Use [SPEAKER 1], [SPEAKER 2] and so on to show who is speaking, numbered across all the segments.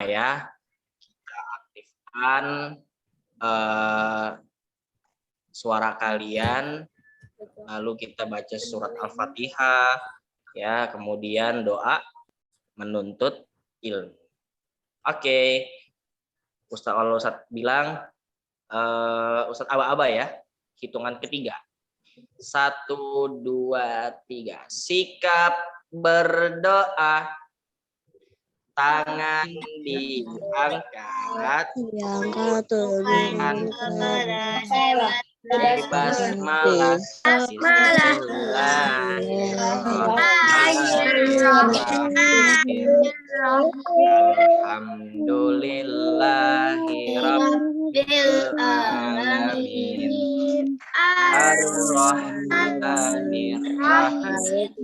[SPEAKER 1] ya. Kita aktifkan suara kalian, lalu kita baca surat Al-Fatihah, ya, kemudian doa menuntut ilmu. Oke, Ustadz bilang, Ustadz aba-aba ya, hitungan ketiga. 1, 2, 3. Sikap berdoa. Tangan diangkat. Basmalah. Alhamdulillahirabbil alamin. Ar-Rahmanir Rahim.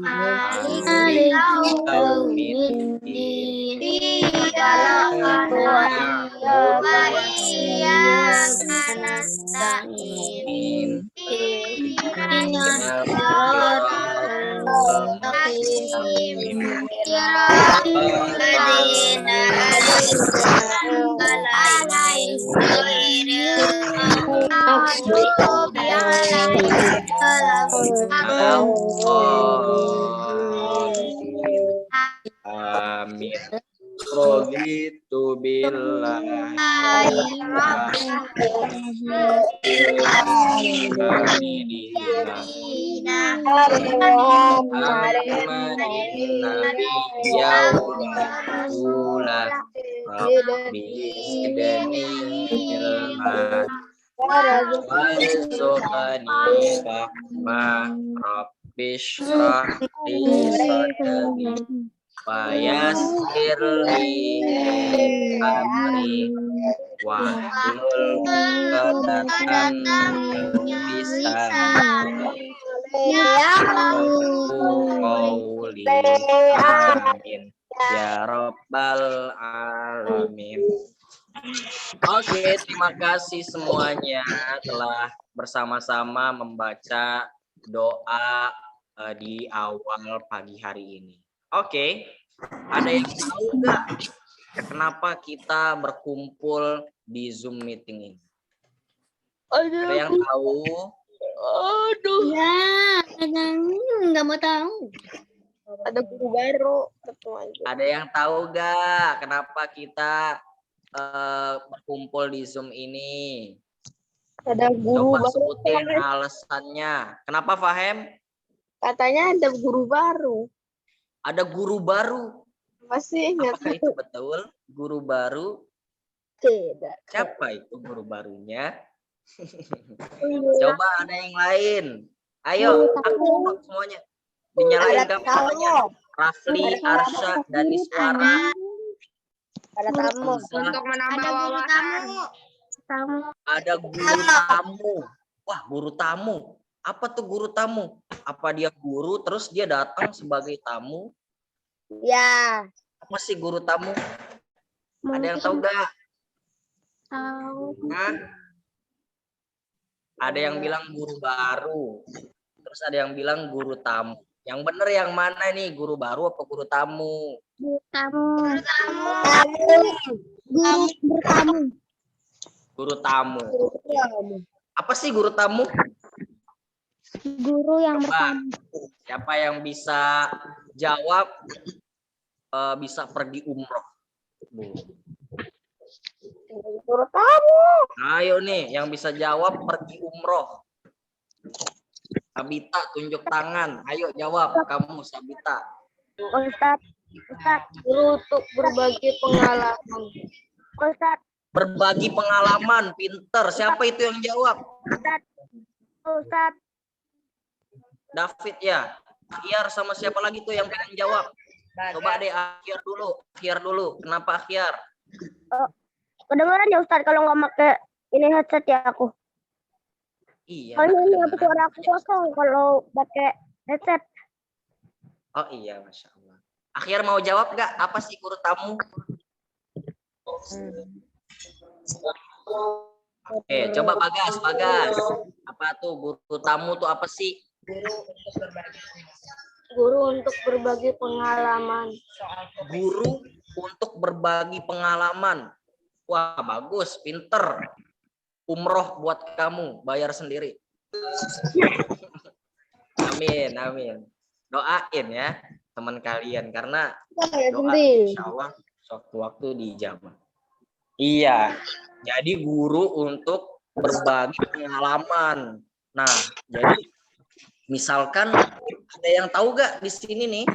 [SPEAKER 1] Maliki yaumiddin. Iyyaka na'budu wa iyyaka nasta'in. Ihdinas siratal mustaqim. Siratal ladzina an'amta 'alaihim ghairil maghdubi 'alaihim waladdallin. Amin. Raditu billahi Fayassirli amri wahlul 'uqdatam min lisani qawli. Amin ya rabbal alamin. Oke, terima kasih semuanya telah bersama-sama membaca doa di awal pagi hari ini. Oke, ada yang tahu nggak kenapa kita berkumpul di Zoom meeting ini? Ada yang tahu?
[SPEAKER 2] Aduh. Ya, nggak mau tahu. Ada guru baru.
[SPEAKER 1] Ada yang tahu nggak kenapa kita berkumpul di Zoom ini?
[SPEAKER 2] Ada guru
[SPEAKER 1] Coba
[SPEAKER 2] baru.
[SPEAKER 1] sebutin alasannya. Kenapa, Fahem?
[SPEAKER 2] Katanya ada guru baru.
[SPEAKER 1] Ada guru baru.
[SPEAKER 2] Masih ingat?
[SPEAKER 1] Apakah itu betul? Guru baru?
[SPEAKER 2] Tidak.
[SPEAKER 1] Siapa itu guru barunya? Coba ada yang lain. Ayo, aku semuanya. Dinyalain kameranya. Rafli, Arsha, dan Iswara.
[SPEAKER 2] Ada tamu.
[SPEAKER 3] Untuk menambah wawasan.
[SPEAKER 1] Ada guru tamu. Wah, guru tamu. Apa tuh guru tamu? Apa dia guru terus dia datang sebagai tamu?
[SPEAKER 2] Ya.
[SPEAKER 1] Apa sih guru tamu? Ada yang tahu gak?
[SPEAKER 2] Tahu.
[SPEAKER 1] Hah? Ada yang bilang guru baru. Terus ada yang bilang guru tamu. Yang bener yang mana nih? Guru baru apa guru tamu?
[SPEAKER 2] Guru tamu.
[SPEAKER 1] Guru tamu. Apa sih guru tamu?
[SPEAKER 2] Guru yang
[SPEAKER 1] Coba, siapa yang bisa jawab bisa pergi umroh?
[SPEAKER 2] Guru tamu.
[SPEAKER 1] Ayo nih, yang bisa jawab pergi umroh. Sabita, tunjuk tangan. Ayo jawab, kamu Sabita.
[SPEAKER 2] Ustadz, guru untuk berbagi pengalaman. Ustadz.
[SPEAKER 1] Berbagi pengalaman, pinter. Siapa itu yang jawab?
[SPEAKER 2] Ustadz.
[SPEAKER 1] David ya. Akhyar sama siapa lagi tuh yang pengen jawab? Coba deh Akhyar dulu. Kenapa Akhyar?
[SPEAKER 2] Kedengeran ya Ustadz kalau nggak pakai ini headset ya aku.
[SPEAKER 1] Iya.
[SPEAKER 2] Kalau ini aku suara aku kosong kalau pakai headset.
[SPEAKER 1] Oh iya, Masya Allah. Akhyar mau jawab nggak? Apa sih guru tamu? Oke, coba Bagas. Apa tuh guru tamu tuh apa sih?
[SPEAKER 2] Guru untuk berbagi pengalaman.
[SPEAKER 1] Guru untuk berbagi pengalaman. Wah, bagus, pinter. Umroh buat kamu, bayar sendiri. Amin, amin. Doain ya teman kalian karena doa insya Allah waktu dijabah. Iya, jadi guru untuk berbagi pengalaman. Nah, jadi misalkan ada yang tahu gak di sini nih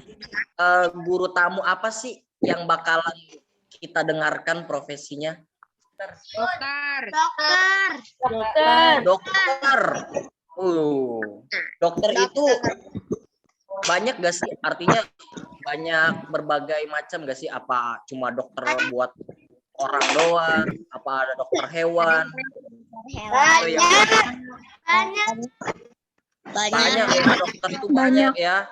[SPEAKER 1] guru tamu apa sih yang bakalan kita dengarkan profesinya?
[SPEAKER 3] Dokter.
[SPEAKER 1] Dokter. Dokter itu banyak gak sih? Artinya banyak berbagai macam gak sih? Apa cuma dokter buat orang doang? Apa ada dokter hewan? Atau yang banyak ya, dokter itu banyak ya.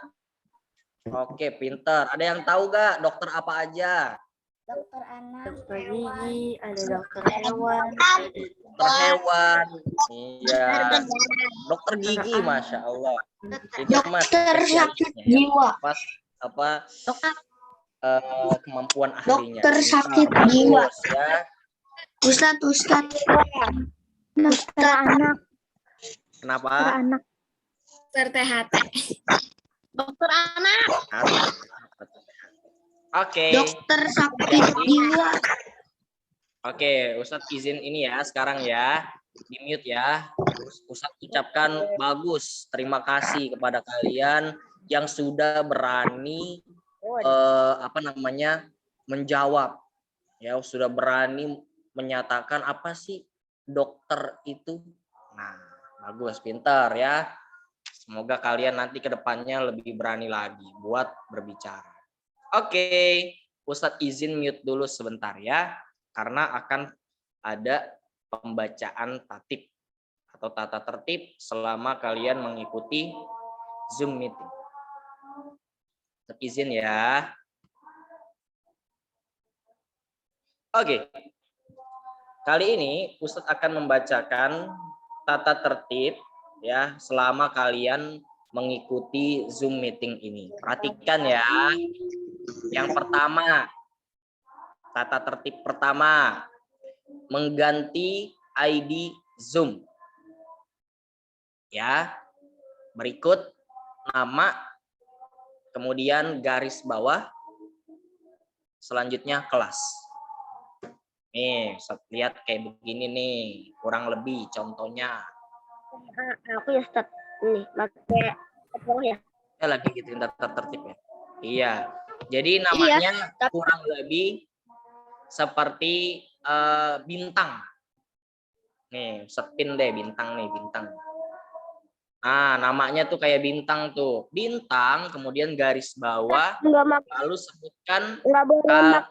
[SPEAKER 1] Oke, pinter. Ada yang tahu gak dokter apa aja?
[SPEAKER 2] Dokter anak,
[SPEAKER 4] Dokter gigi, ada dokter hewan,
[SPEAKER 1] Dokter hewan. Iya. Dokter gigi, masya Allah. Itu mas
[SPEAKER 2] jiwa.
[SPEAKER 1] pas apa kemampuan ahlinya.
[SPEAKER 2] Dokter
[SPEAKER 1] Pintar,
[SPEAKER 2] sakit
[SPEAKER 1] bagus,
[SPEAKER 2] jiwa.
[SPEAKER 1] ya.
[SPEAKER 2] Ustadz. Dokter anak.
[SPEAKER 1] Kenapa?
[SPEAKER 2] Anak.
[SPEAKER 3] Dokter THT.
[SPEAKER 2] Dokter anak.
[SPEAKER 1] Oke.
[SPEAKER 2] Dokter sakit jiwa.
[SPEAKER 1] Oke, Ustadz izin ini ya sekarang ya. Di mute ya. Ustadz ucapkan bagus. Terima kasih kepada kalian yang sudah berani menjawab. Ya, sudah berani menyatakan apa sih dokter itu. Nah, bagus, pintar ya. Semoga kalian nanti ke depannya lebih berani lagi buat berbicara. Oke, Ustadz izin mute dulu sebentar ya. Karena akan ada pembacaan tatib atau tata tertib selama kalian mengikuti Zoom meeting. Izin ya. Oke. Kali ini Ustadz akan membacakan tata tertib ya selama kalian mengikuti Zoom meeting ini. Perhatikan ya. Yang pertama, tata tertib pertama, mengganti ID Zoom. Ya. Berikut nama, kemudian garis bawah, selanjutnya kelas. Nih, lihat kayak begini nih, kurang lebih contohnya.
[SPEAKER 2] Aku ya Ustadz. Nih, pakai apa ya?
[SPEAKER 1] Lagi gituin tata tertib ya. Iya. Jadi namanya kurang lebih seperti bintang. Nih, sepin deh bintang nih, bintang. Nah, namanya tuh kayak bintang tuh. Bintang, kemudian garis bawah, lalu sebutkan nama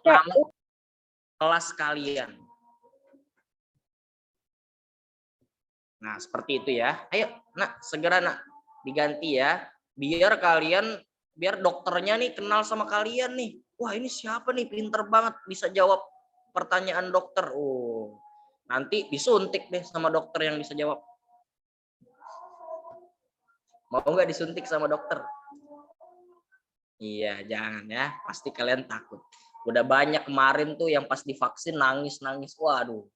[SPEAKER 1] kelas kalian. Nah, seperti itu ya. Ayo, nak, segera nak diganti ya. Biar dokternya nih kenal sama kalian nih. Wah, ini siapa nih? Pinter banget bisa jawab pertanyaan dokter. Oh, nanti disuntik deh sama dokter yang bisa jawab. Mau nggak disuntik sama dokter? Iya, jangan ya. Pasti kalian takut. Udah banyak kemarin tuh yang pas divaksin nangis-nangis. Waduh.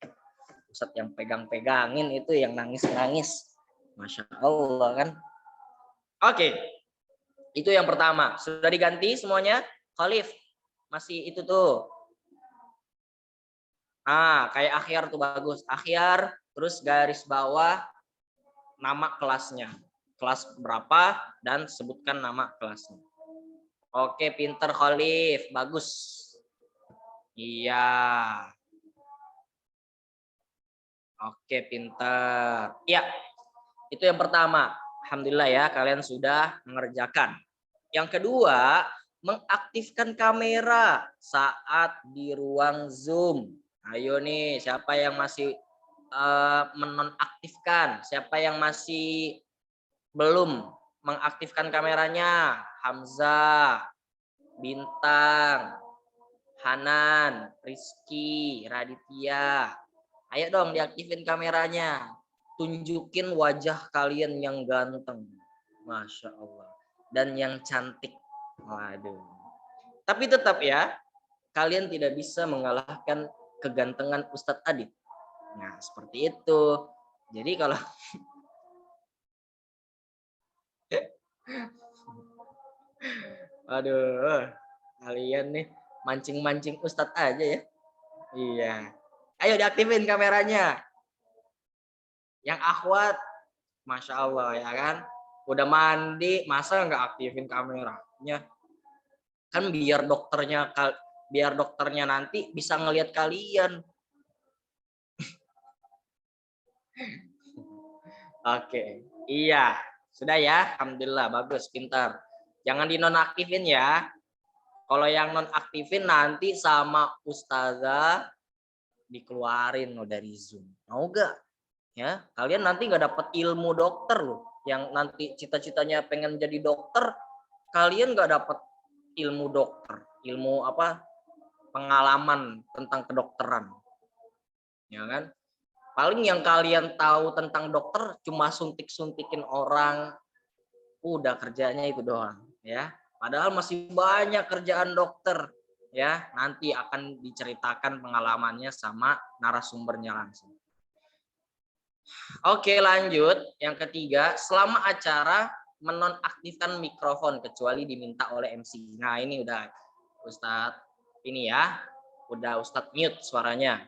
[SPEAKER 1] Ustadz yang pegang-pegangin itu yang nangis-nangis. Masya Allah kan. Oke. Itu yang pertama. Sudah diganti semuanya? Khalif. Masih itu tuh. Ah, kayak Akhyar tuh bagus. Akhyar, terus garis bawah nama kelasnya. Kelas berapa dan sebutkan nama kelasnya. Oke, pinter Khalif. Bagus. Iya. Oke, pinter. Iya. Itu yang pertama. Alhamdulillah ya, kalian sudah mengerjakan. Yang kedua, mengaktifkan kamera saat di ruang Zoom. Ayo nih, siapa yang masih menonaktifkan? Siapa yang masih belum mengaktifkan kameranya? Hamzah, Bintang, Hanan, Rizky, Raditya. Ayo dong diaktifin kameranya. Tunjukin wajah kalian yang ganteng. Masya Allah. Dan yang cantik. Waduh. Tapi tetap ya, kalian tidak bisa mengalahkan kegantengan Ustadz Adit. Nah, seperti itu. Jadi kalau aduh, kalian nih mancing-mancing Ustadz aja ya. Iya. Ayo diaktifin kameranya. Yang akhwat, Masya Allah ya kan. Udah mandi, masa nggak aktifin kameranya? Kan biar dokternya nanti bisa ngelihat kalian. Oke, iya. Sudah ya, alhamdulillah bagus, pintar. Jangan dinonaktifin ya. Kalau yang nonaktifin nanti sama ustazah dikeluarin loh dari Zoom. Mau gak? Ya, kalian nanti nggak dapat ilmu dokter loh. Yang nanti cita-citanya pengen jadi dokter, kalian nggak dapat ilmu dokter, ilmu apa? Pengalaman tentang kedokteran. Ya kan? Paling yang kalian tahu tentang dokter cuma suntik-suntikin orang, udah kerjanya itu doang, ya. Padahal masih banyak kerjaan dokter, ya. Nanti akan diceritakan pengalamannya sama narasumbernya langsung. Oke, lanjut. Yang ketiga, selama acara menonaktifkan mikrofon kecuali diminta oleh MC. Nah, ini udah Ustadz ini ya, udah Ustadz mute suaranya.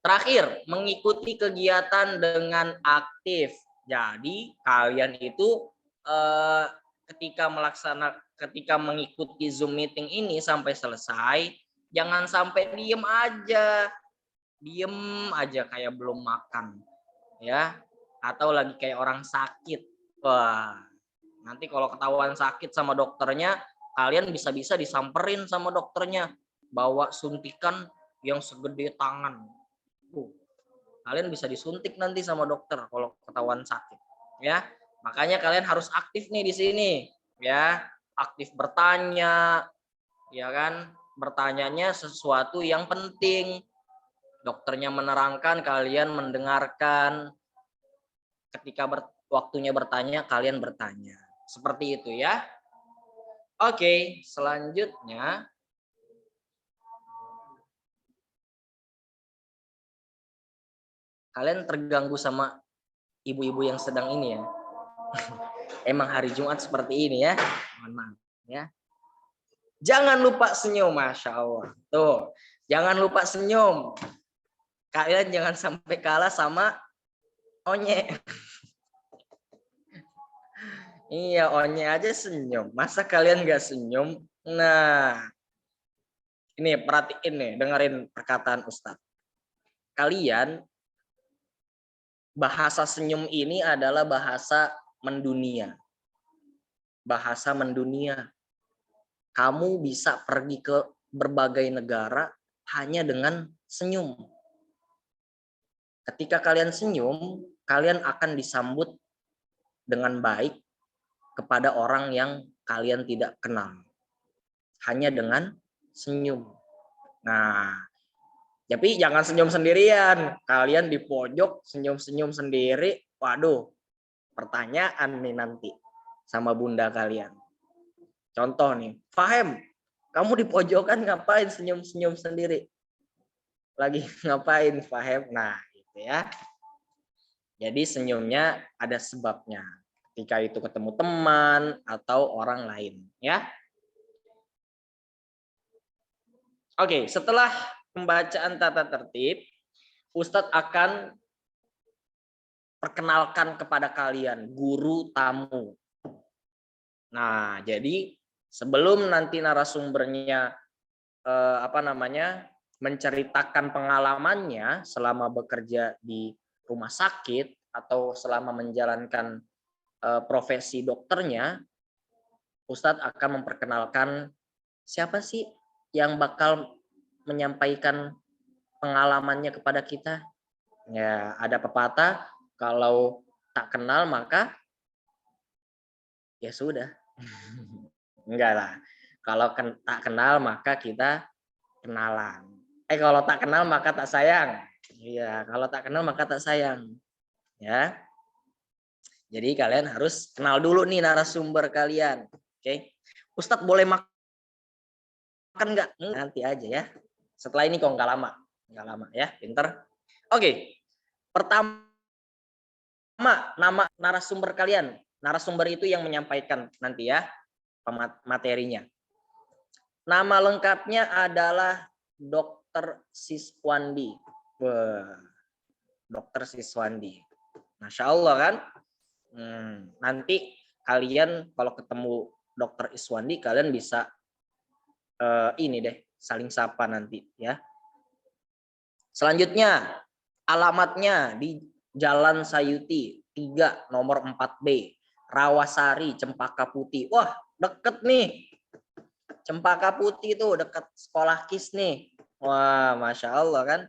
[SPEAKER 1] Terakhir, mengikuti kegiatan dengan aktif. Jadi kalian itu ketika mengikuti Zoom meeting ini sampai selesai, jangan sampai diem aja kayak belum makan, ya, atau lagi kayak orang sakit. Wah, nanti kalau ketahuan sakit sama dokternya, kalian bisa-bisa disamperin sama dokternya, bawa suntikan yang segede tangan. Kalian bisa disuntik nanti sama dokter kalau ketahuan sakit, ya. Makanya kalian harus aktif nih di sini, ya. Aktif bertanya, ya kan? Bertanyanya sesuatu yang penting. Dokternya menerangkan, kalian mendengarkan. Ketika waktunya bertanya, kalian bertanya. Seperti itu ya. Oke, selanjutnya kalian terganggu sama ibu-ibu yang sedang ini ya. Emang hari Jumat seperti ini ya. Mohon maaf ya. Jangan lupa senyum, Masya Allah. Tuh, jangan lupa senyum. Kalian jangan sampai kalah sama Onye. Iya, Onye aja senyum. Masa kalian gak senyum? Nah, ini perhatiin nih, dengerin perkataan Ustadz. Kalian, bahasa senyum ini adalah bahasa mendunia. Bahasa mendunia. Kamu bisa pergi ke berbagai negara hanya dengan senyum. Ketika kalian senyum, kalian akan disambut dengan baik kepada orang yang kalian tidak kenal. Hanya dengan senyum. Nah, tapi jangan senyum sendirian. Kalian di pojok senyum-senyum sendiri. Waduh, pertanyaan nih nanti sama bunda kalian. Contoh nih, Fahem, kamu di pojokan ngapain senyum-senyum sendiri? Lagi ngapain, Fahem? Nah, gitu ya. Jadi senyumnya ada sebabnya. Ketika itu ketemu teman atau orang lain, ya. Oke, setelah pembacaan tata tertib, Ustadz akan perkenalkan kepada kalian guru tamu. Nah, jadi sebelum nanti narasumbernya menceritakan pengalamannya selama bekerja di rumah sakit atau selama menjalankan profesi dokternya, Ustadz akan memperkenalkan siapa sih yang bakal menyampaikan pengalamannya kepada kita. Ya, ada pepatah, kalau tak kenal maka ya sudah. Enggak lah. Kalau tak kenal maka kita kenalan. Kalau tak kenal maka tak sayang. Iya, kalau tak kenal maka tak sayang. Ya. Jadi kalian harus kenal dulu nih narasumber kalian. Oke. Ustadz boleh makan nggak? Nanti aja ya. Setelah ini kok nggak lama ya, pinter. Oke, pertama nama narasumber kalian. Narasumber itu yang menyampaikan nanti ya materinya. Nama lengkapnya adalah Dr. Siswandi. Wah, Dr. Siswandi. Masya Allah kan? Nanti kalian kalau ketemu Dr. Iswandi kalian bisa ini deh saling sapa nanti ya. Selanjutnya alamatnya di Jalan Sayuti 3 nomor 4B Rawasari Cempaka Putih. Wah deket nih, Cempaka Putih tuh deket sekolah KIS nih. Wah Masya Allah kan,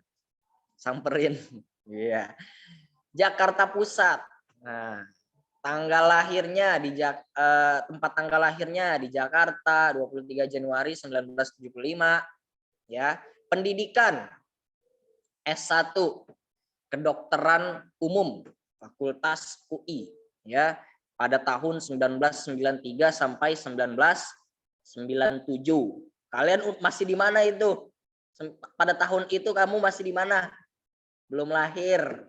[SPEAKER 1] samperin. Iya. Jakarta Pusat. Nah, tanggal lahirnya di tempat tanggal lahirnya di Jakarta 23 Januari 1975 ya. Pendidikan S1 Kedokteran Umum Fakultas UI ya pada tahun 1993 sampai 1997. Kalian masih di mana itu? Pada tahun itu kamu masih di mana? Belum lahir.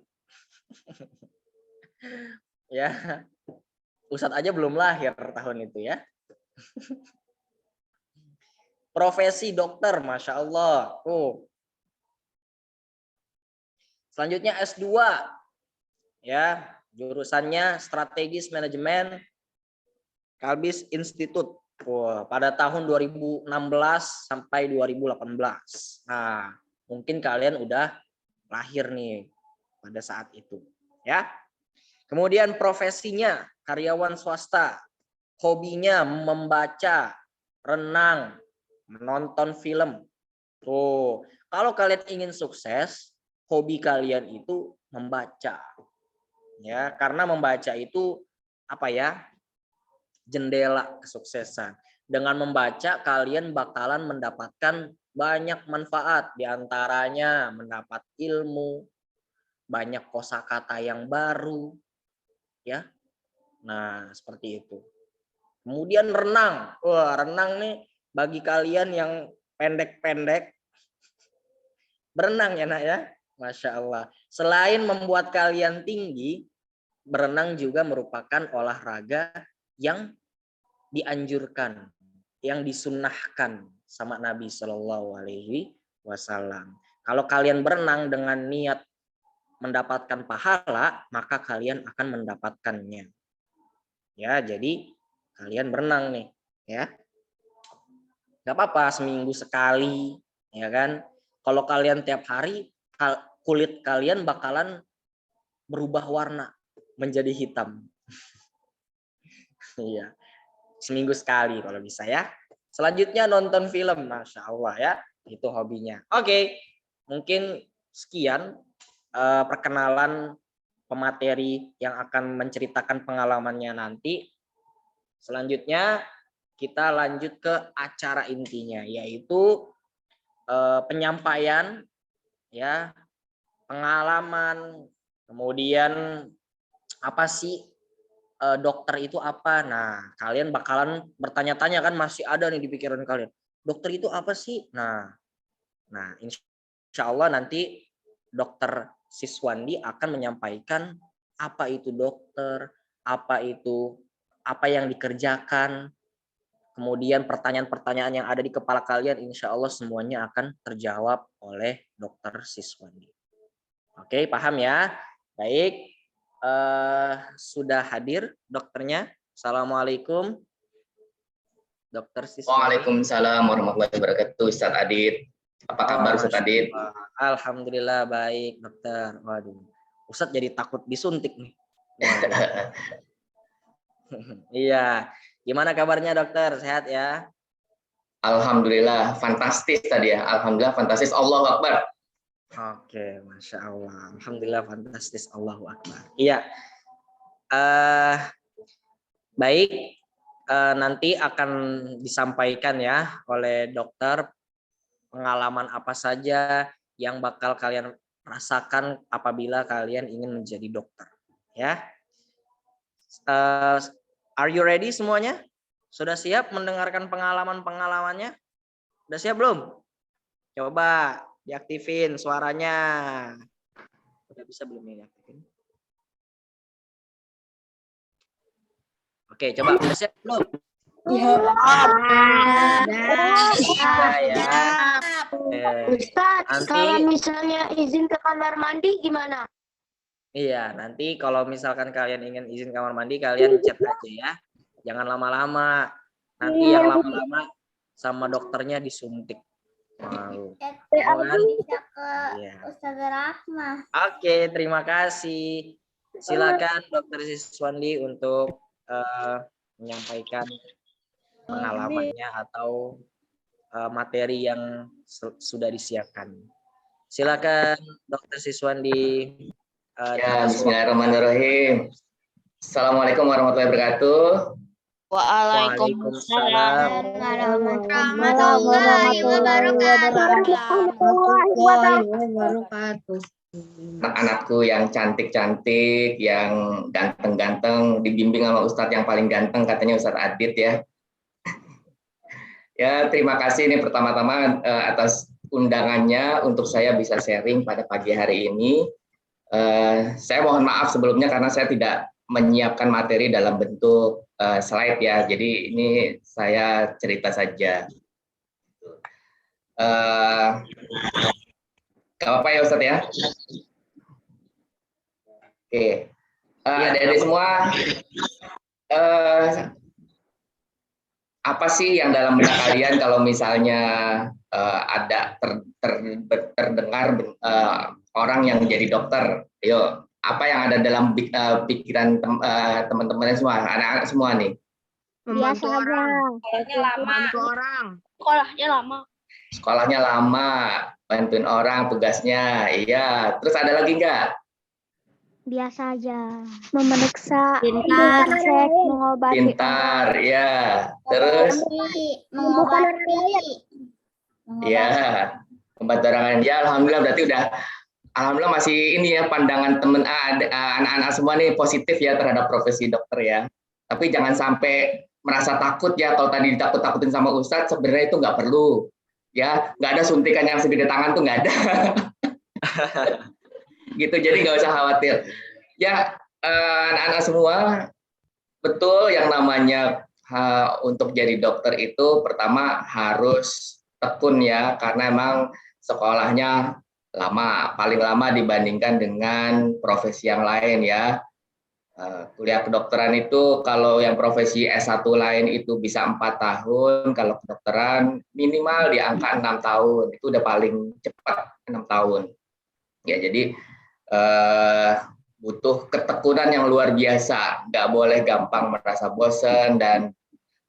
[SPEAKER 1] Ya. Ustadz aja belum lahir tahun itu ya. Profesi dokter, Masya Allah. Selanjutnya S2. Ya, jurusannya Strategis Manajemen Kalbis Institute. Pada tahun 2016 sampai 2018. Nah, mungkin kalian udah lahir nih pada saat itu, ya. Kemudian profesinya karyawan swasta, hobinya membaca, renang, menonton film. Tuh, kalau kalian ingin sukses, hobi kalian itu membaca. Ya, karena membaca itu apa ya? Jendela kesuksesan. Dengan membaca kalian bakalan mendapatkan banyak manfaat, diantaranya mendapat ilmu, banyak kosakata yang baru, ya. Nah, seperti itu. Kemudian renang. Wah, renang nih bagi kalian yang pendek-pendek berenang ya nak ya. Masya Allah. Selain membuat kalian tinggi, berenang juga merupakan olahraga yang dianjurkan, yang disunnahkan sama Nabi Shallallahu Alaihi Wasallam. Kalau kalian berenang dengan niat mendapatkan pahala, maka kalian akan mendapatkannya. Ya, jadi kalian berenang nih, ya. Gak apa-apa seminggu sekali, ya kan. Kalau kalian tiap hari, kulit kalian bakalan berubah warna menjadi hitam. Iya, seminggu sekali kalau bisa ya. Selanjutnya nonton film, Masya Allah ya, itu hobinya. Oke, mungkin sekian perkenalan pemateri yang akan menceritakan pengalamannya nanti. Selanjutnya kita lanjut ke acara intinya, yaitu penyampaian ya, pengalaman, kemudian apa sih dokter itu apa. Nah, kalian bakalan bertanya-tanya kan, masih ada nih di pikiran kalian. Dokter itu apa sih? Nah, insya Allah nanti Dokter Siswandi akan menyampaikan apa itu dokter, apa yang dikerjakan, kemudian pertanyaan-pertanyaan yang ada di kepala kalian, insya Allah semuanya akan terjawab oleh Dokter Siswandi. Oke, paham ya? Baik, sudah hadir dokternya. Assalamualaikum, Dokter Siswandi.
[SPEAKER 5] Waalaikumsalam warahmatullahi wabarakatuh, Ustadz Adit. Apa kabar Ustadz Adit?
[SPEAKER 1] Alhamdulillah baik, dokter. Waduh, Ustadz jadi takut disuntik nih. Iya, gimana kabarnya dokter? Sehat ya?
[SPEAKER 5] Alhamdulillah, fantastis tadi ya. Alhamdulillah, fantastis. Allahu Akbar.
[SPEAKER 1] Oke, Masya Allah. Alhamdulillah, fantastis. Allahu Akbar. Iya. Baik, nanti akan disampaikan ya oleh dokter pengalaman apa saja yang bakal kalian rasakan apabila kalian ingin menjadi dokter. Ya. Are you ready semuanya? Sudah siap mendengarkan pengalaman-pengalamannya? Udah siap belum? Coba diaktifin suaranya. Udah bisa belum ini diaktifin? Oke, coba udah siap belum? Udah ya.
[SPEAKER 2] Ustaz,
[SPEAKER 1] Nanti-
[SPEAKER 2] kalau misalnya izin ke kamar mandi gimana?
[SPEAKER 1] Iya, nanti kalau misalkan kalian ingin izin kamar mandi, kalian chat aja ya. Jangan lama-lama. Nanti yang lama-lama sama dokternya disuntik. Malu. Mau kan? Iya. Oke, terima kasih. Silakan Dokter Siswandi untuk menyampaikan pengalamannya atau materi yang sudah disiapkan. Silakan Dokter Siswandi.
[SPEAKER 5] Ya, bismillahirrahmanirrahim. Assalamualaikum warahmatullahi wabarakatuh.
[SPEAKER 1] Waalaikumsalam.
[SPEAKER 2] Warahmatullahi wabarakatuh.
[SPEAKER 5] Anak-anakku yang cantik-cantik, yang ganteng-ganteng, dibimbing sama Ustadz yang paling ganteng, katanya Ustadz Adit ya. Ya, terima kasih ini pertama-tama atas undangannya untuk saya bisa sharing pada pagi hari ini. Saya mohon maaf sebelumnya karena saya tidak menyiapkan materi dalam bentuk slide ya. Jadi ini saya cerita saja. Gak apa-apa ya Ustadz ya? Oke. Adik-adik semua, apa sih yang dalam benak kalian kalau misalnya ada terdengar orang yang menjadi dokter? Yo, apa yang ada dalam pikiran teman-teman semua, anak-anak semua nih?
[SPEAKER 2] Biasa aja.
[SPEAKER 5] Sekolahnya lama, bantuin orang tugasnya, iya. Terus ada lagi nggak?
[SPEAKER 2] Biasa aja. Memeriksa,
[SPEAKER 4] Pintar.
[SPEAKER 2] mengecek, mengobati.
[SPEAKER 5] Pintar, ya. Terus, ya, membantu orang lain. Ya, alhamdulillah berarti udah. Alhamdulillah masih ini ya pandangan temen anak-anak semua nih positif ya terhadap profesi dokter ya. Tapi jangan sampai merasa takut ya kalau tadi ditakut-takutin sama Ustadz, sebenarnya itu nggak perlu. Ya, nggak ada suntikan yang segede tangan tuh nggak ada. Gitu, jadi nggak usah khawatir. Ya, anak-anak semua, betul yang namanya untuk jadi dokter itu pertama harus tekun ya, karena emang sekolahnya lama, paling lama dibandingkan dengan profesi yang lain ya. Kuliah kedokteran itu kalau yang profesi S1 lain itu bisa 4 tahun, kalau kedokteran minimal di angka 6 tahun, itu udah paling cepat 6 tahun. Ya, jadi butuh ketekunan yang luar biasa, nggak boleh gampang merasa bosan dan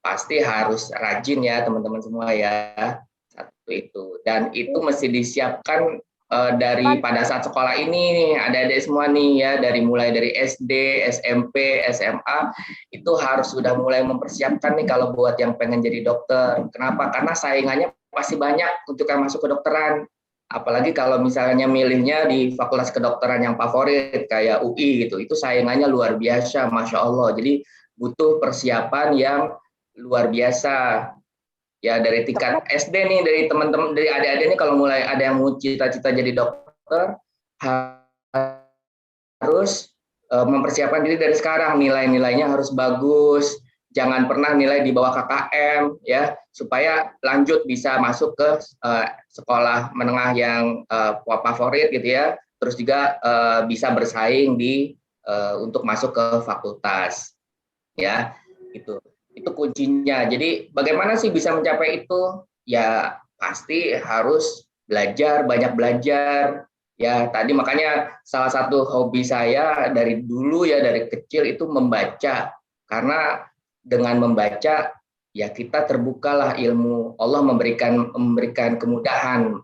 [SPEAKER 5] pasti harus rajin ya teman-teman semua ya. Satu itu, dan itu mesti disiapkan dari pada saat sekolah ini nih, adik-adik semua nih ya, mulai dari SD, SMP, SMA itu harus sudah mulai mempersiapkan nih kalau buat yang pengen jadi dokter. Kenapa? Karena saingannya pasti banyak untuk yang masuk kedokteran. Apalagi kalau misalnya milihnya di fakultas kedokteran yang favorit kayak UI gitu, itu saingannya luar biasa, masya Allah. Jadi butuh persiapan yang luar biasa. Ya dari tingkat SD nih, dari teman-teman, dari adik-adik nih kalau mulai ada yang mau cita-cita jadi dokter, harus mempersiapkan diri dari sekarang, nilai-nilainya harus bagus, jangan pernah nilai di bawah KKM ya, supaya lanjut bisa masuk ke sekolah menengah yang favorit gitu ya, terus juga bisa bersaing untuk masuk ke fakultas ya, gitu. Itu kuncinya. Jadi bagaimana sih bisa mencapai itu? Ya pasti harus belajar, banyak belajar. Ya tadi makanya salah satu hobi saya dari dulu ya, dari kecil itu membaca. Karena dengan membaca ya kita terbukalah ilmu. Allah memberikan kemudahan.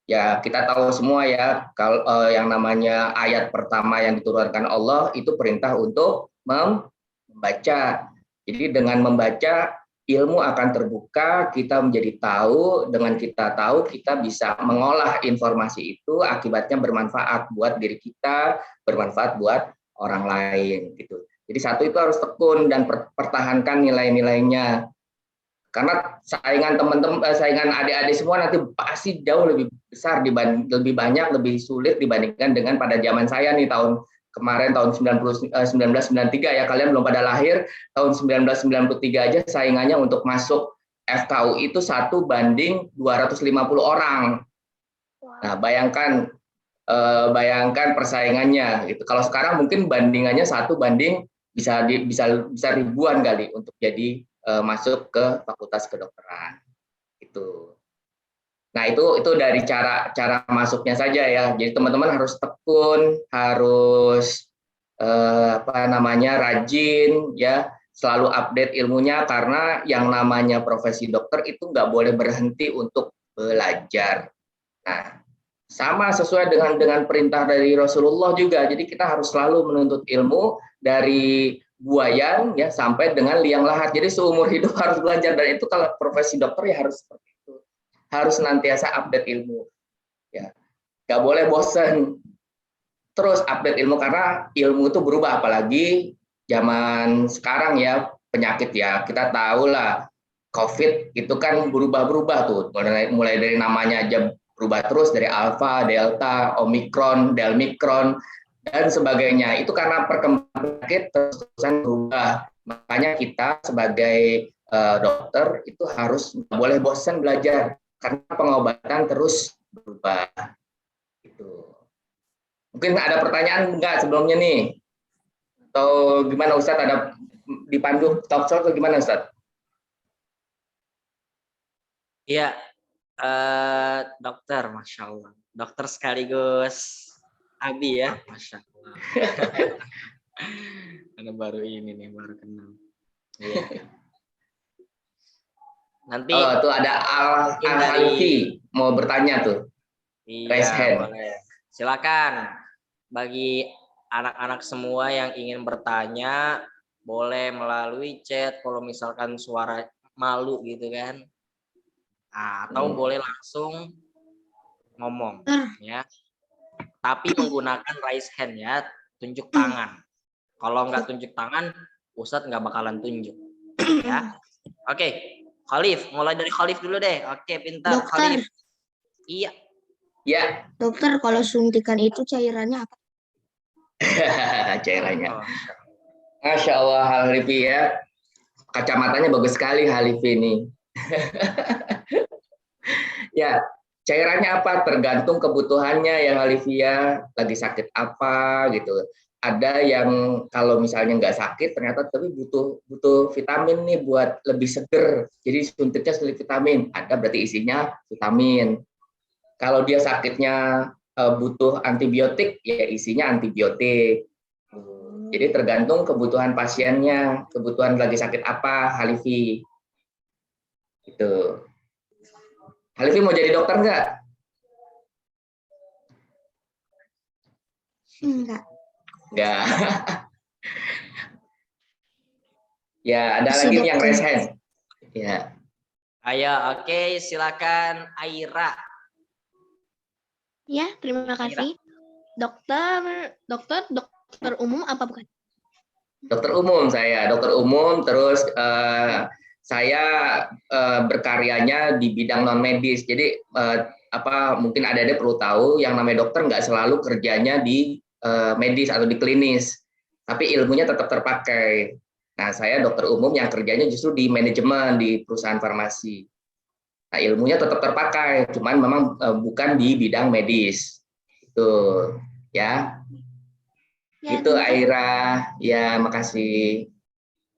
[SPEAKER 5] Ya kita tahu semua ya, kalau yang namanya ayat pertama yang diturunkan Allah itu perintah untuk membaca. Jadi dengan membaca ilmu akan terbuka, kita menjadi tahu, dengan kita tahu kita bisa mengolah informasi itu, akibatnya bermanfaat buat diri kita, bermanfaat buat orang lain gitu. Jadi satu itu harus tekun dan pertahankan nilai-nilainya. Karena saingan teman-teman, saingan adik-adik semua nanti pasti jauh lebih besar, lebih banyak, lebih sulit dibandingkan dengan pada zaman saya nih tahun kemarin tahun 1993 ya, kalian belum pada lahir. Tahun 1993 aja saingannya untuk masuk FKU itu 1:250 orang. Nah, bayangkan persaingannya gitu. Kalau sekarang mungkin bandingannya 1 banding bisa ribuan kali untuk jadi masuk ke fakultas kedokteran itu. Nah, itu dari cara masuknya saja ya. Jadi teman-teman harus tekun, harus rajin ya, selalu update ilmunya, karena yang namanya profesi dokter itu nggak boleh berhenti untuk belajar. Nah, sama sesuai dengan perintah dari Rasulullah juga. Jadi kita harus selalu menuntut ilmu dari buayan ya sampai dengan liang lahat. Jadi seumur hidup harus belajar, dan itu kalau profesi dokter ya harus seperti itu. Harus senantiasa update ilmu. Ya. Nggak boleh bosan. Terus update ilmu, karena ilmu itu berubah, apalagi zaman sekarang ya, penyakit ya. Kita tahu lah COVID itu kan berubah-berubah tuh. Mulai dari namanya aja berubah terus, dari alfa, delta, omikron, delmikron, dan sebagainya. Itu karena perkembangan penyakit terus-terusan berubah. Makanya kita sebagai dokter itu harus nggak boleh bosan belajar, karena pengobatan terus berubah. Itu. Mungkin ada pertanyaan nggak sebelumnya nih? Atau gimana Ustadz, ada dipandu talk show atau gimana Ustadz?
[SPEAKER 1] Iya, dokter, Masya Allah. Dokter sekaligus Abi ya, Masya Allah. Ada baru ini nih, baru kenal. Iya. Nanti
[SPEAKER 5] tuh ada Al-Halifi mau bertanya tuh. Raise hand.
[SPEAKER 1] Boleh. Silakan. Bagi anak-anak semua yang ingin bertanya, boleh melalui chat kalau misalkan suara malu gitu kan. Atau boleh langsung ngomong ya. Tapi menggunakan raise hand ya, tunjuk tangan. Kalau nggak tunjuk tangan, Ustadz nggak bakalan tunjuk. Ya, oke. Khalif, mulai dari Khalif dulu deh. Oke, pintar.
[SPEAKER 6] Dokter.
[SPEAKER 1] Khalif. Iya.
[SPEAKER 5] Ya.
[SPEAKER 6] Dokter, kalau suntikan itu cairannya apa?
[SPEAKER 5] Cairannya. Masya Allah, Halifi ya. Kacamatanya bagus sekali Halifi ini. Ya. Cairannya apa? Tergantung kebutuhannya ya Halifia, lagi sakit apa gitu. Ada yang kalau misalnya nggak sakit ternyata tapi butuh vitamin nih buat lebih seger. Jadi suntiknya suntik vitamin. Ada berarti isinya vitamin. Kalau dia sakitnya butuh antibiotik ya isinya antibiotik. Jadi tergantung kebutuhan pasiennya, kebutuhan lagi sakit apa Halifi. Gitu. Halifi mau jadi dokter nggak?
[SPEAKER 6] Enggak.
[SPEAKER 5] Enggak. Ya, ada
[SPEAKER 6] Bisa
[SPEAKER 5] lagi nih yang
[SPEAKER 6] dokter.
[SPEAKER 5] raise hand. Ya.
[SPEAKER 1] Ayo, oke, silakan Aira.
[SPEAKER 6] Ya, terima kasih. Dokter umum apa bukan?
[SPEAKER 5] Dokter umum saya, dokter umum, terus saya berkaryanya di bidang non medis. Jadi mungkin ada perlu tahu yang namanya dokter nggak selalu kerjanya di medis atau di klinis, tapi ilmunya tetap terpakai. Nah, saya dokter umum yang kerjanya justru di manajemen di perusahaan farmasi. Nah, ilmunya tetap terpakai, cuman memang bukan di bidang medis. Itu ya.
[SPEAKER 6] Ya,
[SPEAKER 5] Itu Aira. Ya, makasih.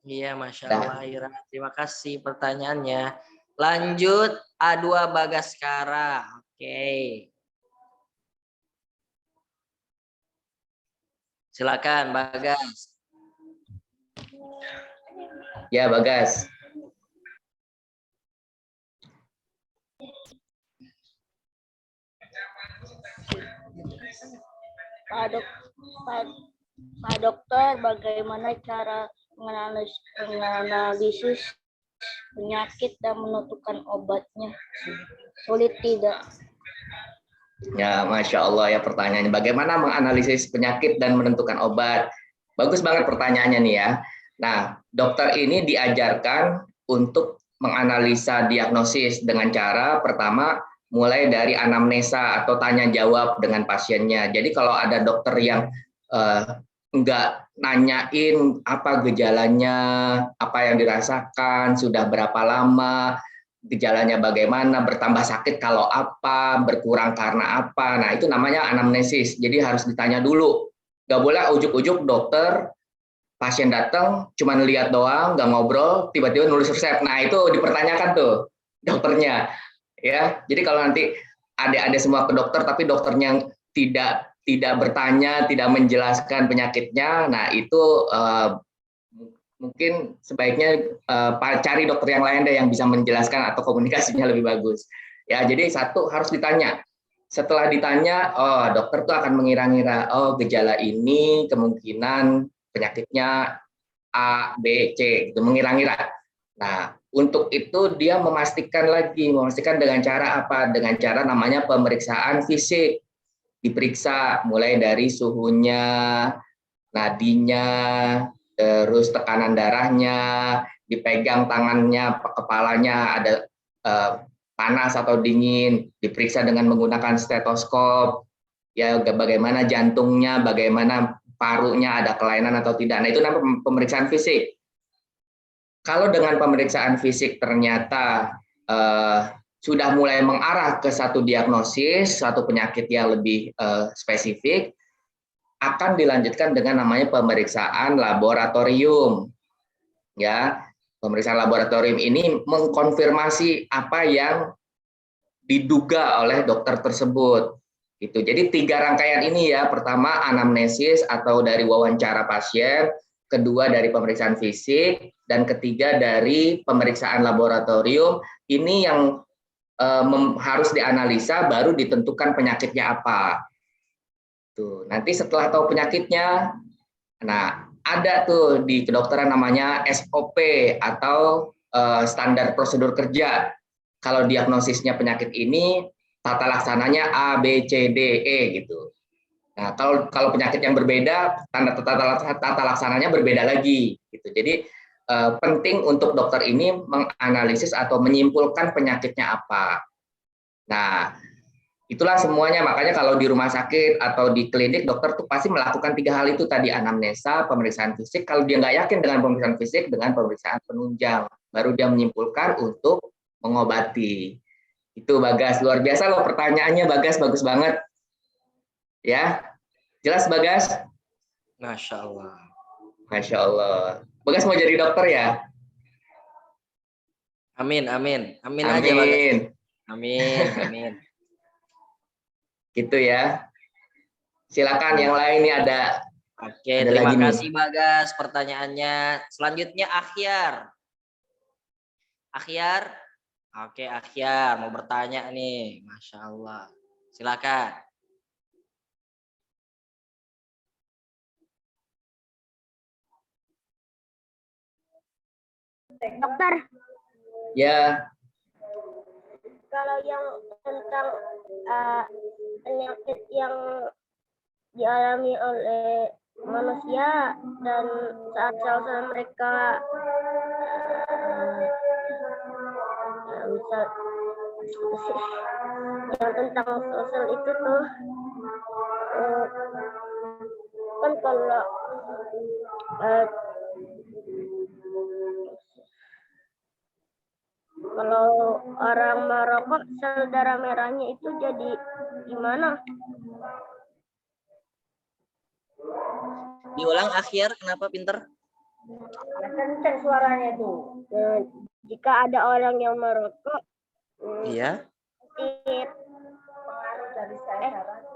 [SPEAKER 1] Iya, Masya Allah Aira. Terima kasih pertanyaannya. Lanjut A2 Bagaskara. Oke. Silakan Bagas.
[SPEAKER 5] Ya, Bagas.
[SPEAKER 2] Pak Dokter, bagaimana cara menganalisis penyakit dan menentukan obatnya? Sulit tidak?
[SPEAKER 5] Ya, Masya Allah ya pertanyaannya. Bagaimana menganalisis penyakit dan menentukan obat? Bagus banget pertanyaannya nih ya. Nah, dokter ini diajarkan untuk menganalisa diagnosis dengan cara pertama mulai dari anamnesa atau tanya jawab dengan pasiennya. Jadi kalau ada dokter yang enggak nanyain apa gejalanya, apa yang dirasakan, sudah berapa lama, gejalanya bagaimana, bertambah sakit kalau apa, berkurang karena apa. Nah, itu namanya anamnesis. Jadi harus ditanya dulu. Nggak boleh ujuk-ujuk dokter, pasien datang, cuma lihat doang, nggak ngobrol, tiba-tiba nulis resep. Nah, itu dipertanyakan tuh dokternya. Ya, jadi kalau nanti ada semua ke dokter, tapi dokternya tidak bertanya, tidak menjelaskan penyakitnya, nah itu mungkin sebaiknya cari dokter yang lain deh yang bisa menjelaskan atau komunikasinya lebih bagus. Ya, jadi satu harus ditanya. Setelah ditanya, oh dokter tuh akan mengira-ngira, oh gejala ini kemungkinan penyakitnya A, B, C, gitu mengira-ngira. Nah, untuk itu dia memastikan dengan cara apa? Dengan cara namanya pemeriksaan fisik. Diperiksa mulai dari suhunya, nadinya, terus tekanan darahnya, dipegang tangannya, kepalanya ada panas atau dingin, diperiksa dengan menggunakan stetoskop, ya bagaimana jantungnya, bagaimana parunya, ada kelainan atau tidak. Nah, itu namanya pemeriksaan fisik. Kalau dengan pemeriksaan fisik ternyata sudah mulai mengarah ke satu diagnosis, satu penyakit yang lebih spesifik, akan dilanjutkan dengan namanya pemeriksaan laboratorium. Ya, pemeriksaan laboratorium ini mengkonfirmasi apa yang diduga oleh dokter tersebut. Gitu. Jadi 3 rangkaian ini ya, pertama anamnesis atau dari wawancara pasien, kedua dari pemeriksaan fisik, dan ketiga dari pemeriksaan laboratorium. Ini yang harus dianalisa baru ditentukan penyakitnya apa. Tuh, nanti setelah tahu penyakitnya, nah ada tuh di kedokteran namanya SOP atau standar prosedur kerja. Kalau diagnosisnya penyakit ini, tata laksananya A, B, C, D, E gitu. Nah, kalau penyakit yang berbeda, tata laksananya berbeda lagi gitu. Jadi penting untuk dokter ini menganalisis atau menyimpulkan penyakitnya apa. Nah, itulah semuanya. Makanya kalau di rumah sakit atau di klinik, dokter tuh pasti melakukan 3 hal itu tadi, anamnesa, pemeriksaan fisik. Kalau dia nggak yakin dengan pemeriksaan fisik, dengan pemeriksaan penunjang, baru dia menyimpulkan untuk mengobati. Itu Bagas, luar biasa loh pertanyaannya Bagas, bagus banget. Ya, jelas Bagas?
[SPEAKER 1] Masya Allah.
[SPEAKER 5] Masya Allah. Bagas mau jadi dokter ya?
[SPEAKER 1] Amin, amin. Amin aja, Bagas.
[SPEAKER 5] Amin.
[SPEAKER 1] Amin, amin.
[SPEAKER 5] Gitu ya. Silakan yang lain nih ada.
[SPEAKER 1] Oke,
[SPEAKER 5] Ada
[SPEAKER 1] terima
[SPEAKER 5] lagi nih.
[SPEAKER 1] kasih Bagas pertanyaannya. Selanjutnya Akhyar. Akhyar. Oke, Akhyar mau bertanya nih. Masya Allah. Silakan.
[SPEAKER 2] Dokter,
[SPEAKER 5] Ya,
[SPEAKER 2] kalau yang tentang penyakit yang dialami oleh manusia dan saat sel-sel mereka misal yang tentang sel-sel itu tuh kan kalau orang merokok sel darah merahnya itu jadi gimana?
[SPEAKER 1] Diulang Akhyar, kenapa pinter?
[SPEAKER 2] Kenceng suaranya tuh. Jika ada orang yang merokok,
[SPEAKER 1] Iya.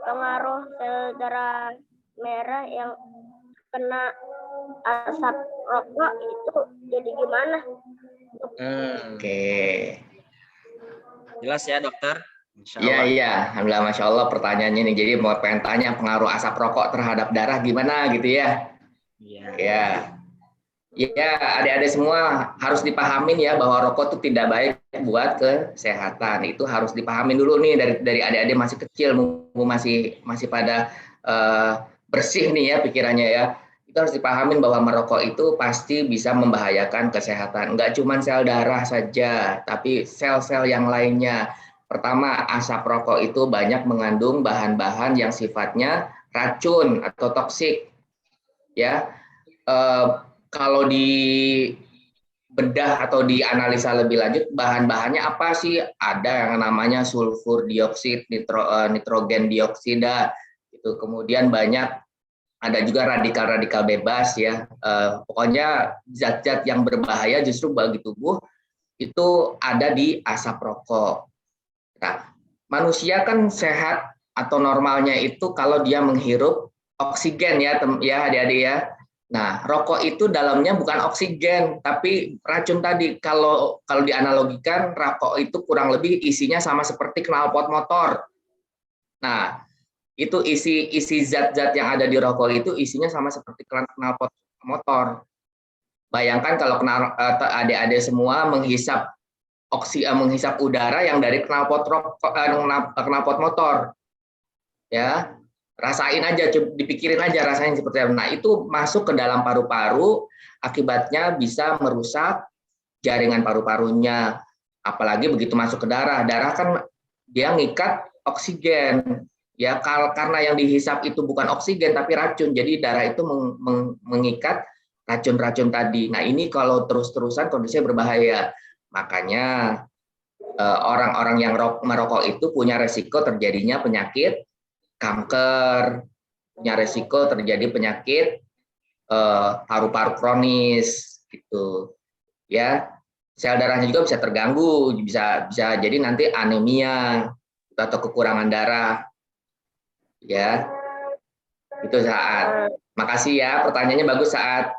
[SPEAKER 2] pengaruh sel darah merah yang kena asap rokok itu jadi gimana?
[SPEAKER 5] oke.
[SPEAKER 1] Jelas ya dokter? Insya
[SPEAKER 5] Iya,
[SPEAKER 1] Allah.
[SPEAKER 5] iya. Alhamdulillah, Masya Allah pertanyaannya nih. Jadi mau pengen tanya pengaruh asap rokok terhadap darah gimana gitu ya.
[SPEAKER 1] Iya.
[SPEAKER 5] Ya. Ya, adik-adik semua harus dipahamin ya bahwa rokok itu tidak baik buat kesehatan. Itu harus dipahamin dulu nih dari adik-adik masih kecil, masih pada bersih nih ya pikirannya ya. itu harus dipahamin bahwa merokok itu pasti bisa membahayakan kesehatan. Enggak cuma sel darah saja, tapi sel-sel yang lainnya. Pertama, asap rokok itu banyak mengandung bahan-bahan yang sifatnya racun atau toksik. Ya, kalau di bedah atau dianalisa lebih lanjut, bahan-bahannya apa sih? Ada yang namanya sulfur dioksid, nitrogen dioksida, itu kemudian banyak. Ada juga radikal-radikal bebas ya. Pokoknya zat-zat yang berbahaya justru bagi tubuh itu ada di asap rokok. Nah, manusia kan sehat atau normalnya itu kalau dia menghirup oksigen ya, ya adik-adik ya. Nah, rokok itu dalamnya bukan oksigen tapi racun tadi. Kalau dianalogikan, rokok itu kurang lebih isinya sama seperti knalpot motor. Nah, itu isi zat-zat yang ada di rokok itu isinya sama seperti knalpot motor. Bayangkan kalau adik-adik semua menghisap menghisap udara yang dari knalpot motor, ya rasain aja, dipikirin aja rasanya seperti apa. Nah itu masuk ke dalam paru-paru, akibatnya bisa merusak jaringan paru-parunya. Apalagi begitu masuk ke darah kan dia ngikat oksigen. Ya, karena yang dihisap itu bukan oksigen tapi racun, jadi darah itu mengikat racun-racun tadi. Nah ini kalau terus-terusan kondisinya berbahaya. Makanya orang-orang yang merokok itu punya resiko terjadinya penyakit kanker, punya resiko terjadi penyakit paru-paru kronis, gitu. Ya, sel darahnya juga bisa terganggu, bisa jadi nanti anemia atau kekurangan darah. Ya, itu Saat. Makasih ya, pertanyaannya bagus Saat.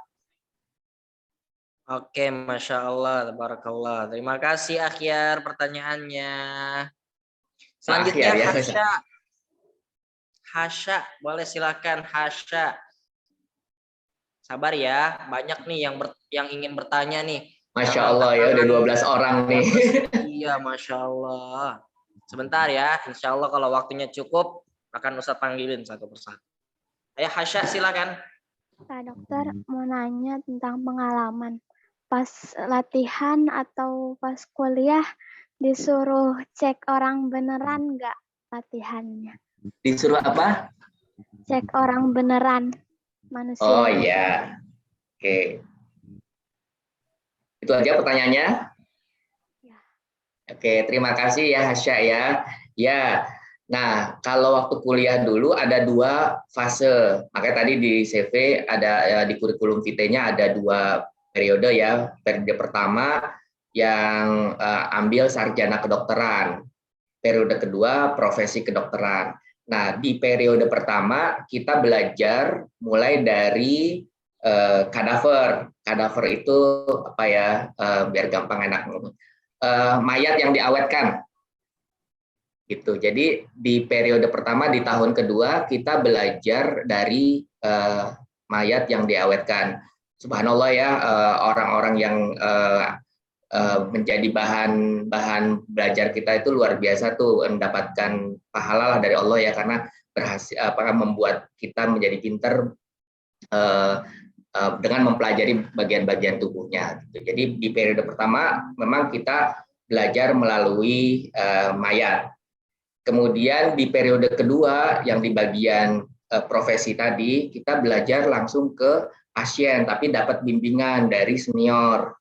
[SPEAKER 1] Oke, Masya Allah, Tabarakallah. Terima kasih Akhyar pertanyaannya. Selanjutnya
[SPEAKER 5] Akhyar, ya.
[SPEAKER 1] Hasya, boleh silakan Hasya. Sabar ya, banyak nih yang ingin bertanya nih.
[SPEAKER 5] Masya Allah ya, udah 12 orang nih.
[SPEAKER 1] Iya, Masya Allah. Sebentar ya, Insya Allah kalau waktunya cukup akan Ustadz panggilin satu persatu. Ayo Hasya silakan.
[SPEAKER 7] Pak Dokter mau nanya tentang pengalaman. Pas latihan atau pas kuliah disuruh cek orang beneran nggak latihannya?
[SPEAKER 5] Disuruh apa?
[SPEAKER 7] Cek orang beneran manusia.
[SPEAKER 5] Oh iya. Oke. Itu aja pertanyaannya?
[SPEAKER 7] Ya.
[SPEAKER 5] Oke, terima kasih ya Hasya ya. Ya. Nah, kalau waktu kuliah dulu ada 2 fase. Makanya tadi di CV ada di kurikulum vitae-nya ada 2 periode ya. Periode pertama yang ambil sarjana kedokteran. Periode kedua profesi kedokteran. Nah, di periode pertama kita belajar mulai dari kadaver. Kadaver itu apa ya? Biar gampang enak. Mayat yang diawetkan. Gitu. Jadi di periode pertama di tahun kedua kita belajar dari mayat yang diawetkan. Subhanallah ya, orang-orang yang menjadi bahan belajar kita itu luar biasa tuh, mendapatkan pahala lah dari Allah ya, karena berhasil membuat kita menjadi pinter dengan mempelajari bagian-bagian tubuhnya. Jadi di periode pertama memang kita belajar melalui mayat. Kemudian di periode kedua yang di bagian profesi tadi kita belajar langsung ke pasien, tapi dapat bimbingan dari senior.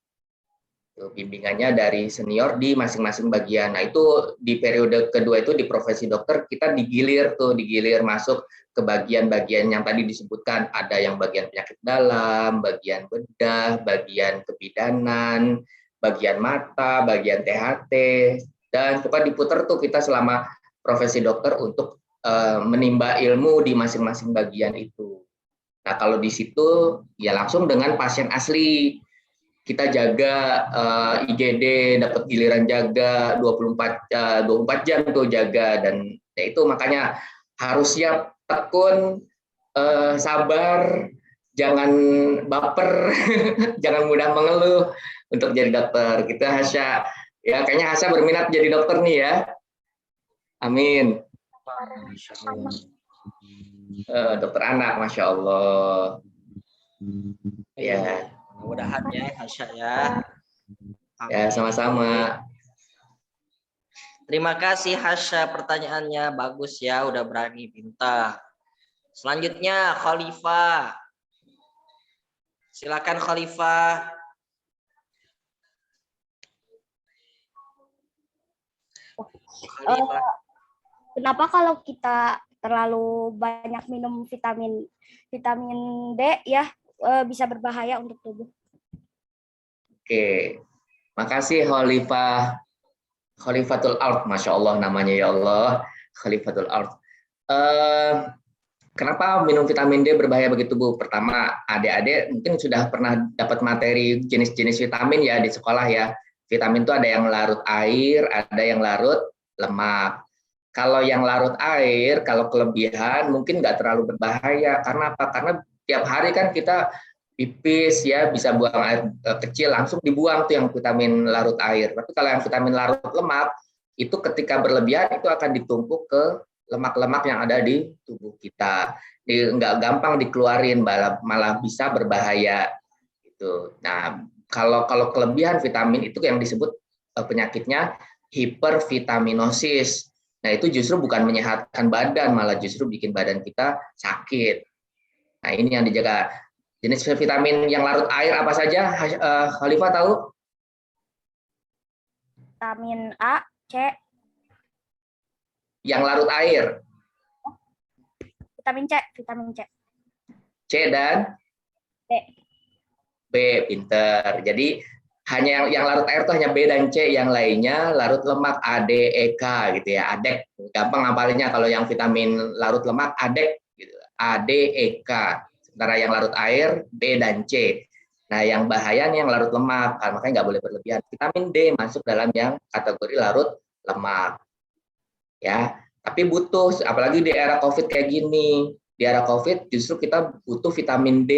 [SPEAKER 5] Bimbingannya dari senior di masing-masing bagian. Nah itu di periode kedua itu di profesi dokter kita digilir masuk ke bagian-bagian yang tadi disebutkan. Ada yang bagian penyakit dalam, bagian bedah, bagian kebidanan, bagian mata, bagian THT, dan pokoknya diputer tuh kita selama profesi dokter untuk menimba ilmu di masing-masing bagian itu. Nah kalau di situ ya langsung dengan pasien asli. Kita jaga IGD, dapat giliran jaga 24 jam tuh jaga, dan ya itu makanya harus siap, tekun, sabar, jangan baper, jangan mudah mengeluh untuk jadi dokter. Kita Hasya, ya kayaknya Hasya berminat jadi dokter nih ya. Amin. Dokter anak, Masya Allah. Ya,
[SPEAKER 1] Mudah-mudahan ya Hasya ya.
[SPEAKER 5] ya sama-sama.
[SPEAKER 1] Terima kasih Hasya, pertanyaannya bagus ya, udah berani pintar. Selanjutnya Khalifah. Silakan Khalifah. Khalifah.
[SPEAKER 2] Kenapa kalau kita terlalu banyak minum vitamin D ya bisa berbahaya untuk tubuh?
[SPEAKER 5] Oke, makasih Khalifatul Ard, Masya Allah namanya ya Allah, Khalifatul Ard. Kenapa minum vitamin D berbahaya bagi tubuh? Pertama, adik-adik mungkin sudah pernah dapat materi jenis-jenis vitamin ya di sekolah ya. Vitamin itu ada yang larut air, ada yang larut lemak. Kalau yang larut air, kalau kelebihan mungkin nggak terlalu berbahaya. Karena apa? Karena tiap hari kan kita pipis ya, bisa buang air kecil, langsung dibuang tuh yang vitamin larut air. Tapi kalau yang vitamin larut lemak, itu ketika berlebihan itu akan ditumpuk ke lemak-lemak yang ada di tubuh kita. Nggak gampang dikeluarin, malah bisa berbahaya. Gitu. Nah, kalau kelebihan vitamin itu yang disebut penyakitnya hipervitaminosis. Nah, itu justru bukan menyehatkan badan, malah justru bikin badan kita sakit. Nah, ini yang dijaga. Jenis vitamin yang larut air apa saja? Khalifah tahu?
[SPEAKER 2] Vitamin A, C.
[SPEAKER 5] Yang larut air.
[SPEAKER 2] Vitamin C.
[SPEAKER 5] C dan
[SPEAKER 2] B.
[SPEAKER 5] B, pinter. Jadi hanya yang larut air itu hanya B dan C, yang lainnya larut lemak, A, D, E, K gitu ya. ADEK. Gampang ngapalinya kalau yang vitamin larut lemak ADEK gitu. A, D, E, K. Sementara yang larut air B dan C. Nah, yang bahaya nih yang larut lemak, makanya nggak boleh berlebihan. Vitamin D masuk dalam yang kategori larut lemak. Ya, tapi butuh, apalagi di era COVID kayak gini. Di era COVID justru kita butuh vitamin D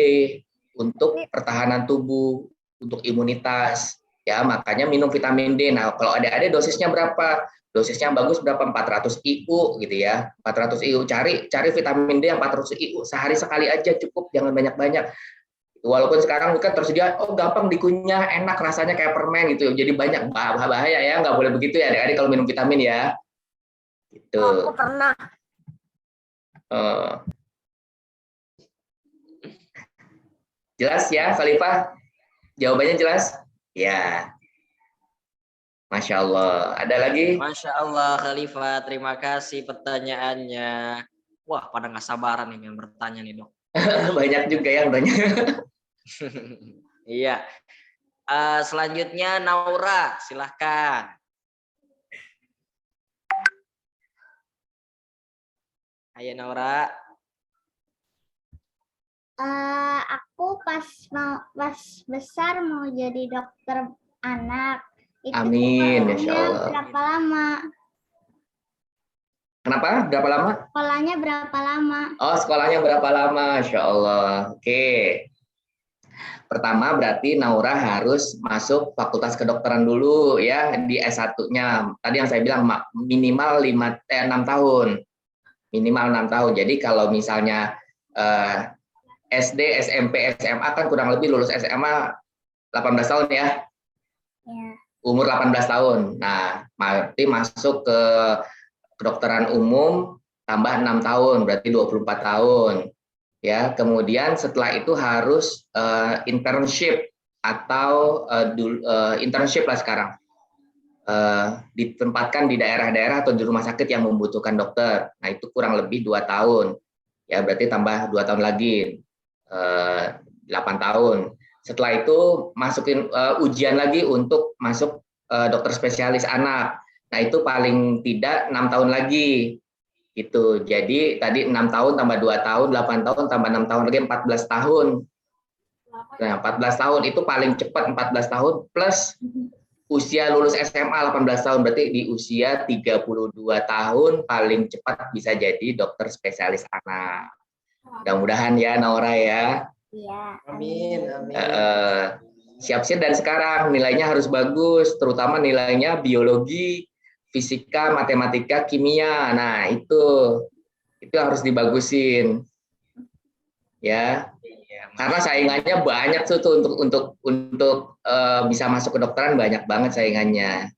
[SPEAKER 5] untuk pertahanan tubuh, untuk imunitas. Ya, makanya minum vitamin D. Nah, kalau ada dosisnya berapa? Dosisnya bagus berapa? 400 IU gitu ya. 400 IU. Cari vitamin D yang 400 IU. Sehari sekali aja cukup, jangan banyak-banyak. Walaupun sekarang kan tersedia, gampang dikunyah, enak rasanya kayak permen gitu. Jadi banyak, bahaya ya, nggak boleh begitu ya adik-adik kalau minum vitamin ya. Gitu.
[SPEAKER 2] Aku pernah.
[SPEAKER 5] Jelas ya, Khalifah? Jawabannya jelas? Ya. Masya Allah. Ada lagi?
[SPEAKER 1] Masya Allah Khalifah, terima kasih pertanyaannya. Wah, pada nggak sabaran nih yang bertanya nih dok.
[SPEAKER 5] Banyak juga yang tanya.
[SPEAKER 1] Iya. Selanjutnya Naura, silahkan. Ayo Naura.
[SPEAKER 8] Aku pas besar mau jadi dokter anak. Itu
[SPEAKER 5] Amin, Masya
[SPEAKER 8] sekolahnya
[SPEAKER 5] Allah.
[SPEAKER 8] berapa lama?
[SPEAKER 5] Kenapa? Berapa lama?
[SPEAKER 8] Sekolahnya berapa lama?
[SPEAKER 5] Oh, sekolahnya berapa lama? Masya Allah. Oke. Pertama berarti Naura harus masuk fakultas kedokteran dulu ya di S1-nya. Tadi yang saya bilang minimal 6 tahun. Minimal 6 tahun. Jadi kalau misalnya SD, SMP, SMA kan kurang lebih lulus SMA 18 tahun ya.
[SPEAKER 8] Ya.
[SPEAKER 5] Umur 18 tahun. Nah, berarti masuk ke kedokteran umum tambah 6 tahun, berarti 24 tahun. Ya, kemudian setelah itu harus internship atau internship lah sekarang. Ditempatkan di daerah-daerah atau di rumah sakit yang membutuhkan dokter. Nah, itu kurang lebih 2 tahun. Ya, berarti tambah 2 tahun lagi. 8 tahun. Setelah itu masukin ujian lagi untuk masuk dokter spesialis anak. Nah, itu paling tidak 6 tahun lagi. Gitu. Jadi tadi 6 tahun tambah 2 tahun, 8 tahun tambah 6 tahun lagi 14 tahun. Nah, 14 tahun itu paling cepat 14 tahun plus usia lulus SMA 18 tahun, berarti di usia 32 tahun paling cepat bisa jadi dokter spesialis anak. Mudah-mudahan ya Naura ya.
[SPEAKER 8] Iya.
[SPEAKER 1] Amin, amin.
[SPEAKER 5] Siap-siap dan sekarang nilainya harus bagus, terutama nilainya biologi, fisika, matematika, kimia. Nah, itu harus dibagusin. Ya.
[SPEAKER 1] Ya,
[SPEAKER 5] Karena saingannya banyak tuh untuk bisa masuk ke kedokteran, banyak banget saingannya.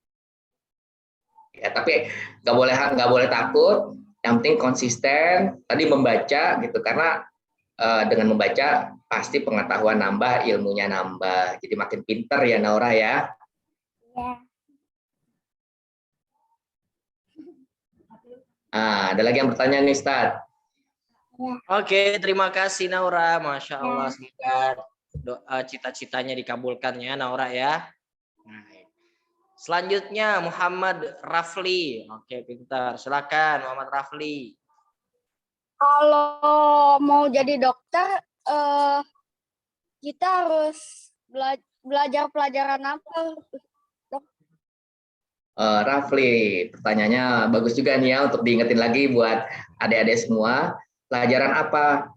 [SPEAKER 5] Ya, tapi nggak boleh takut. Yang penting konsisten. Tadi membaca gitu, karena dengan membaca pasti pengetahuan nambah, ilmunya nambah. Jadi makin pinter ya Naura ya.
[SPEAKER 8] Ya.
[SPEAKER 5] Ada lagi yang bertanya nih, Ustaz.
[SPEAKER 1] Oke, terima kasih Naura. Masya
[SPEAKER 8] Ya.
[SPEAKER 1] Allah, semoga doa cita-citanya dikabulkan ya Naura ya. Nah, selanjutnya Muhammad Rafli. Oke, pintar. Silakan Muhammad Rafli.
[SPEAKER 2] Kalau mau jadi dokter, kita harus belajar pelajaran apa?
[SPEAKER 5] Rafli, pertanyaannya bagus juga nih ya untuk diingetin lagi buat adik-adik semua. Pelajaran apa?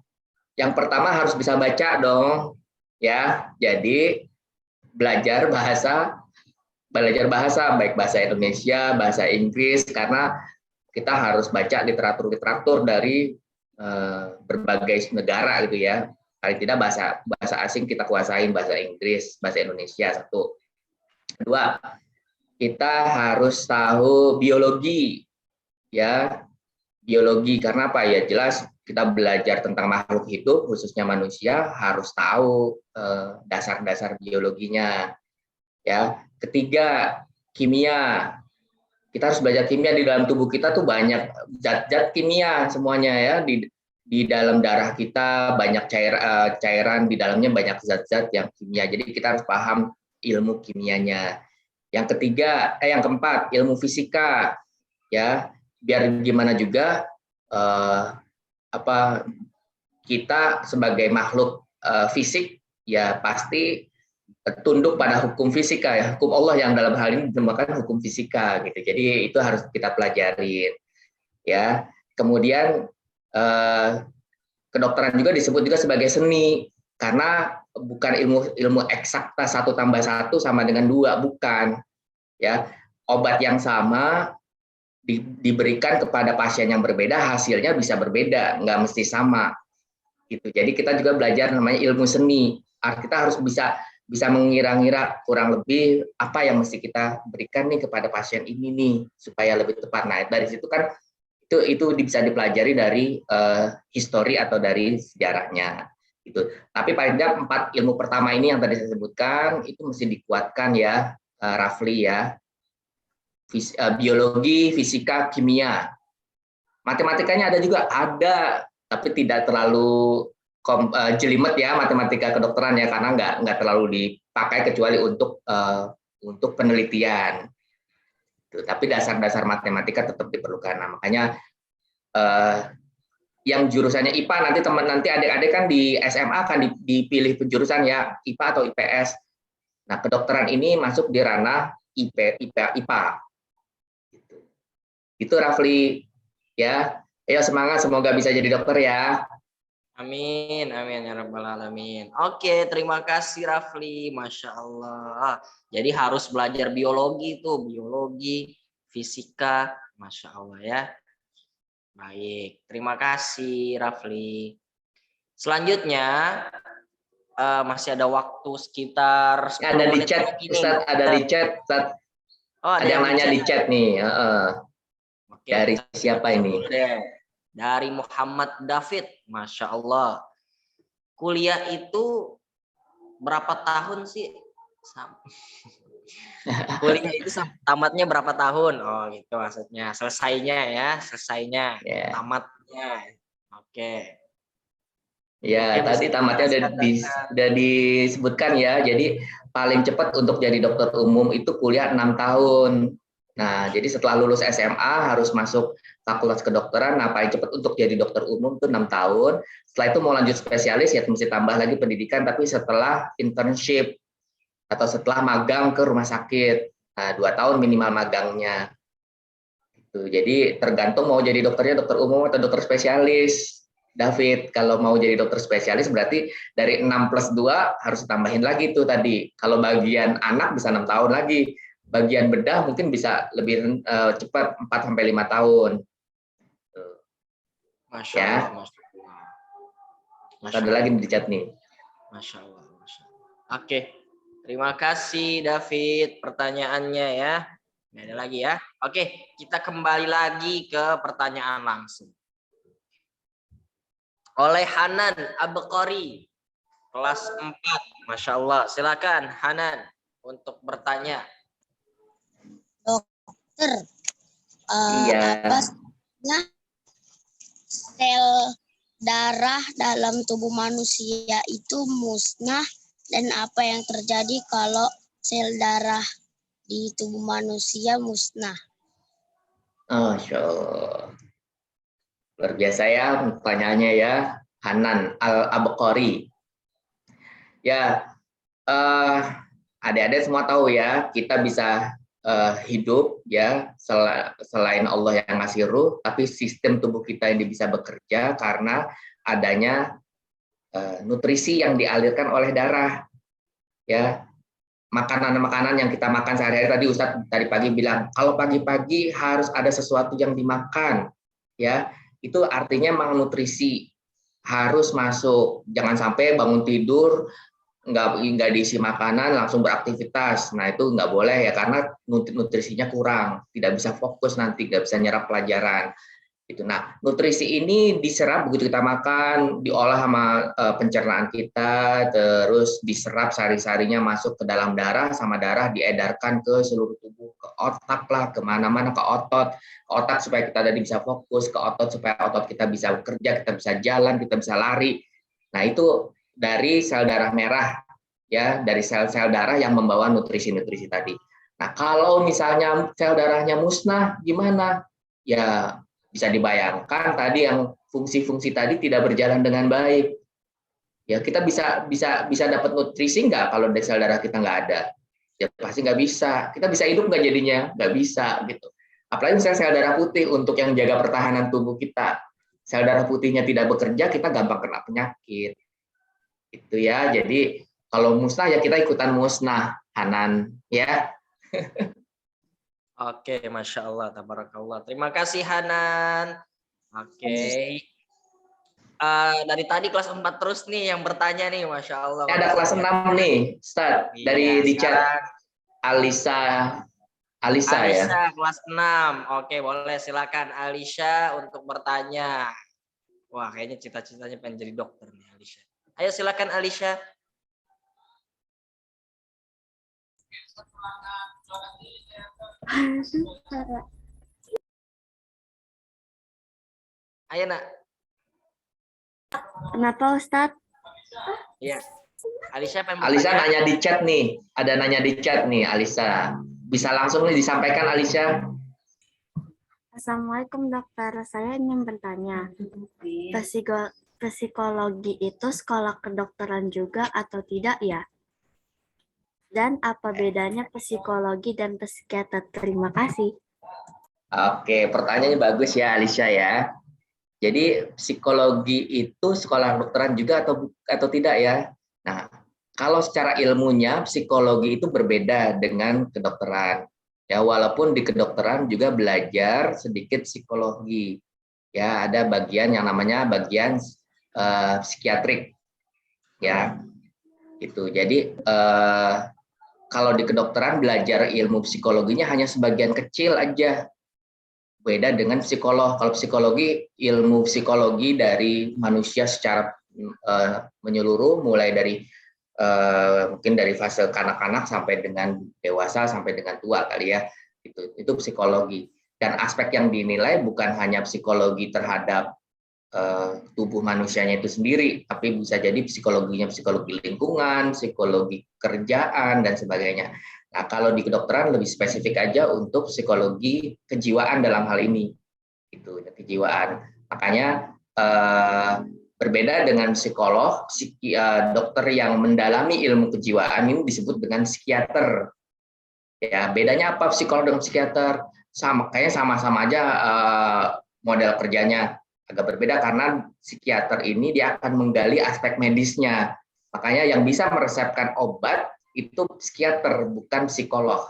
[SPEAKER 5] Yang pertama harus bisa baca dong, ya. Jadi belajar bahasa baik bahasa Indonesia, bahasa Inggris, karena kita harus baca literatur dari berbagai negara gitu ya. Paling tidak bahasa asing kita kuasain, bahasa Inggris, bahasa Indonesia satu. Kedua, kita harus tahu biologi, ya. Biologi karena apa ya? Jelas kita belajar tentang makhluk hidup, khususnya manusia, harus tahu dasar-dasar biologinya. Ya. Ketiga, kimia. Kita harus belajar kimia. Di dalam tubuh kita tuh banyak zat-zat kimia semuanya ya. Di dalam darah kita banyak cairan, di dalamnya banyak zat-zat yang kimia. Jadi kita harus paham ilmu kimianya. Yang keempat, ilmu fisika, ya. Biar gimana juga kita sebagai makhluk fisik ya pasti tunduk pada hukum fisika ya, hukum Allah yang dalam hal ini dinamakan hukum fisika gitu. Jadi itu harus kita pelajarin, ya. Kemudian kedokteran juga disebut juga sebagai seni, karena bukan ilmu eksakta 1+1 sama dengan 2, bukan. Ya, obat yang sama diberikan kepada pasien yang berbeda, hasilnya bisa berbeda, nggak mesti sama. Gitu. Jadi kita juga belajar namanya ilmu seni. Kita harus bisa mengira-ngira kurang lebih apa yang mesti kita berikan nih kepada pasien ini nih supaya lebih tepat. Nah, dari situ kan itu bisa dipelajari dari histori atau dari sejarahnya. Gitu. Tapi paling tidak 4 ilmu pertama ini yang tadi saya sebutkan itu mesti dikuatkan ya, Rafli ya. Biologi, fisika, kimia. Matematikanya ada, tapi tidak terlalu jelimet ya matematika kedokteran ya, karena nggak terlalu dipakai kecuali untuk penelitian. Tapi dasar-dasar matematika tetap diperlukan. Nah, makanya yang jurusannya IPA nanti adik-adik kan di SMA kan dipilih penjurusan ya IPA atau IPS. Nah, kedokteran ini masuk di ranah IPA. Itu Rafli ya. Ayo semangat, semoga bisa jadi dokter ya.
[SPEAKER 1] Amin, amin ya rabbal alamin. Oke, terima kasih Rafli, masya Allah. Jadi harus belajar biologi fisika, masya Allah ya. Baik, terima kasih Rafli. Selanjutnya masih ada waktu sekitar 10
[SPEAKER 5] ada di
[SPEAKER 1] menit
[SPEAKER 5] chat,
[SPEAKER 1] lagi nih.
[SPEAKER 5] Ustaz, ada di chat, Ustaz.
[SPEAKER 1] Oh,
[SPEAKER 5] ada yang nanya di chat nih.
[SPEAKER 1] Oke,
[SPEAKER 5] dari siapa ini?
[SPEAKER 1] Dari Muhammad David, masya Allah. Kuliah itu berapa tahun sih? Kuliah itu tamatnya berapa tahun? Oh gitu maksudnya. Selesainya,
[SPEAKER 5] Yeah.
[SPEAKER 1] tamatnya. Oke.
[SPEAKER 5] Ya,
[SPEAKER 1] Mungkin
[SPEAKER 5] tadi
[SPEAKER 1] bisa
[SPEAKER 5] tamatnya udah disebutkan ya. Jadi paling cepat untuk jadi dokter umum itu kuliah 6 tahun. Nah, jadi setelah lulus SMA harus masuk fakultas kedokteran. Nah, paling cepat untuk jadi dokter umum itu 6 tahun. Setelah itu mau lanjut spesialis ya mesti tambah lagi pendidikan, tapi setelah internship atau setelah magang ke rumah sakit. Nah, 2 tahun minimal magangnya. Jadi tergantung mau jadi dokternya dokter umum atau dokter spesialis. David, kalau mau jadi dokter spesialis berarti dari 6+2 harus tambahin lagi tuh tadi. Kalau bagian anak bisa 6 tahun lagi. Bagian bedah mungkin bisa lebih cepat 4-5 tahun.
[SPEAKER 1] Masya Allah.
[SPEAKER 5] Ada lagi di chat nih.
[SPEAKER 1] Masya Allah. Masya Allah. Oke, terima kasih David pertanyaannya ya. Nggak ada lagi ya. Oke, kita kembali lagi ke pertanyaan langsung. Oleh Hanan Abqari, kelas 4. Masya Allah. Silakan Hanan untuk bertanya.
[SPEAKER 6] Dokter,
[SPEAKER 5] Iya.
[SPEAKER 6] apa sebabnya sel darah dalam tubuh manusia itu musnah dan apa yang terjadi kalau sel darah di tubuh manusia musnah?
[SPEAKER 5] Masya Allah. Luar biasa ya pertanyaannya ya, Hanan Al-Abqari. Ya, adik-adik semua tahu ya, kita bisa hidup ya selain Allah yang ngasih ruh, tapi sistem tubuh kita ini bisa bekerja karena adanya nutrisi yang dialirkan oleh darah. Ya, makanan-makanan yang kita makan sehari-hari, tadi Ustadz tadi pagi bilang kalau pagi-pagi harus ada sesuatu yang dimakan, ya itu artinya malnutrisi harus masuk. Jangan sampai bangun tidur nggak diisi makanan langsung beraktivitas. Nah itu nggak boleh ya, karena nutrisinya kurang, tidak bisa fokus nanti, nggak bisa nyerap pelajaran. Itu. Nah, nutrisi ini diserap begitu kita makan, diolah sama pencernaan kita, terus diserap sari-sarinya masuk ke dalam darah, sama darah diedarkan ke seluruh tubuh, ke otak lah, kemana-mana, ke otak supaya kita tadi bisa fokus, ke otot supaya otot kita bisa bekerja, kita bisa jalan, kita bisa lari. Nah, itu dari sel darah merah, ya, dari sel-sel darah yang membawa nutrisi-nutrisi tadi. Nah, kalau misalnya sel darahnya musnah, gimana? Ya, bisa dibayangkan tadi yang fungsi-fungsi tadi tidak berjalan dengan baik. Ya kita bisa dapat nutrisi nggak kalau dari sel darah kita nggak ada? Ya pasti nggak bisa. Kita bisa hidup nggak jadinya? Nggak bisa gitu. Apalagi misalnya sel darah putih untuk yang jaga pertahanan tubuh kita. Sel darah putihnya tidak bekerja, kita gampang kena penyakit. Itu ya. Jadi kalau musnah ya kita ikutan musnah, Hanan ya.
[SPEAKER 1] Oke, Masya Allah, tabarakallah. Terima kasih Hanan. Oke. Dari tadi kelas 4 terus nih yang bertanya nih, Masya Allah.
[SPEAKER 5] Ada kelas 6 nih, Ustaz. Dari di chat Alisa ya.
[SPEAKER 1] Kelas 6. Oke, boleh silakan Alisha untuk bertanya. Wah, kayaknya cita-citanya pengen jadi dokter nih Alisha. Ayo silakan Alisha. Ayo nak.
[SPEAKER 4] Kenapa Ustadz?
[SPEAKER 1] Iya. Alisa
[SPEAKER 5] nanya di chat nih. Ada nanya di chat nih Alisa. Bisa langsung nih disampaikan Alisa.
[SPEAKER 4] Assalamualaikum dokter, saya ingin bertanya. Psikologi itu sekolah kedokteran juga atau tidak ya? Dan apa bedanya psikologi dan psikiater? Terima kasih.
[SPEAKER 5] Oke, pertanyaannya bagus ya Alisa ya. Jadi psikologi itu sekolah kedokteran juga atau tidak ya? Nah, kalau secara ilmunya psikologi itu berbeda dengan kedokteran. Ya, walaupun di kedokteran juga belajar sedikit psikologi. Ya, ada bagian yang namanya bagian psikiatrik. Ya. Gitu. Jadi kalau di kedokteran belajar ilmu psikologinya hanya sebagian kecil aja. Beda dengan psikolog. Kalau psikologi, ilmu psikologi dari manusia secara menyeluruh, mulai dari mungkin dari fase kanak-kanak sampai dengan dewasa sampai dengan tua kali ya. Itu psikologi. Dan aspek yang dinilai bukan hanya psikologi terhadap tubuh manusianya itu sendiri, tapi bisa jadi psikologinya psikologi lingkungan, psikologi kerjaan dan sebagainya. Nah, kalau di kedokteran lebih spesifik aja untuk psikologi kejiwaan dalam hal ini, itu kejiwaan. Makanya berbeda dengan psikolog, dokter yang mendalami ilmu kejiwaan ini disebut dengan psikiater. Ya, bedanya apa psikolog dengan psikiater? Kayaknya sama-sama aja model kerjanya. Agak berbeda karena psikiater ini dia akan menggali aspek medisnya. Makanya yang bisa meresepkan obat itu psikiater, bukan psikolog.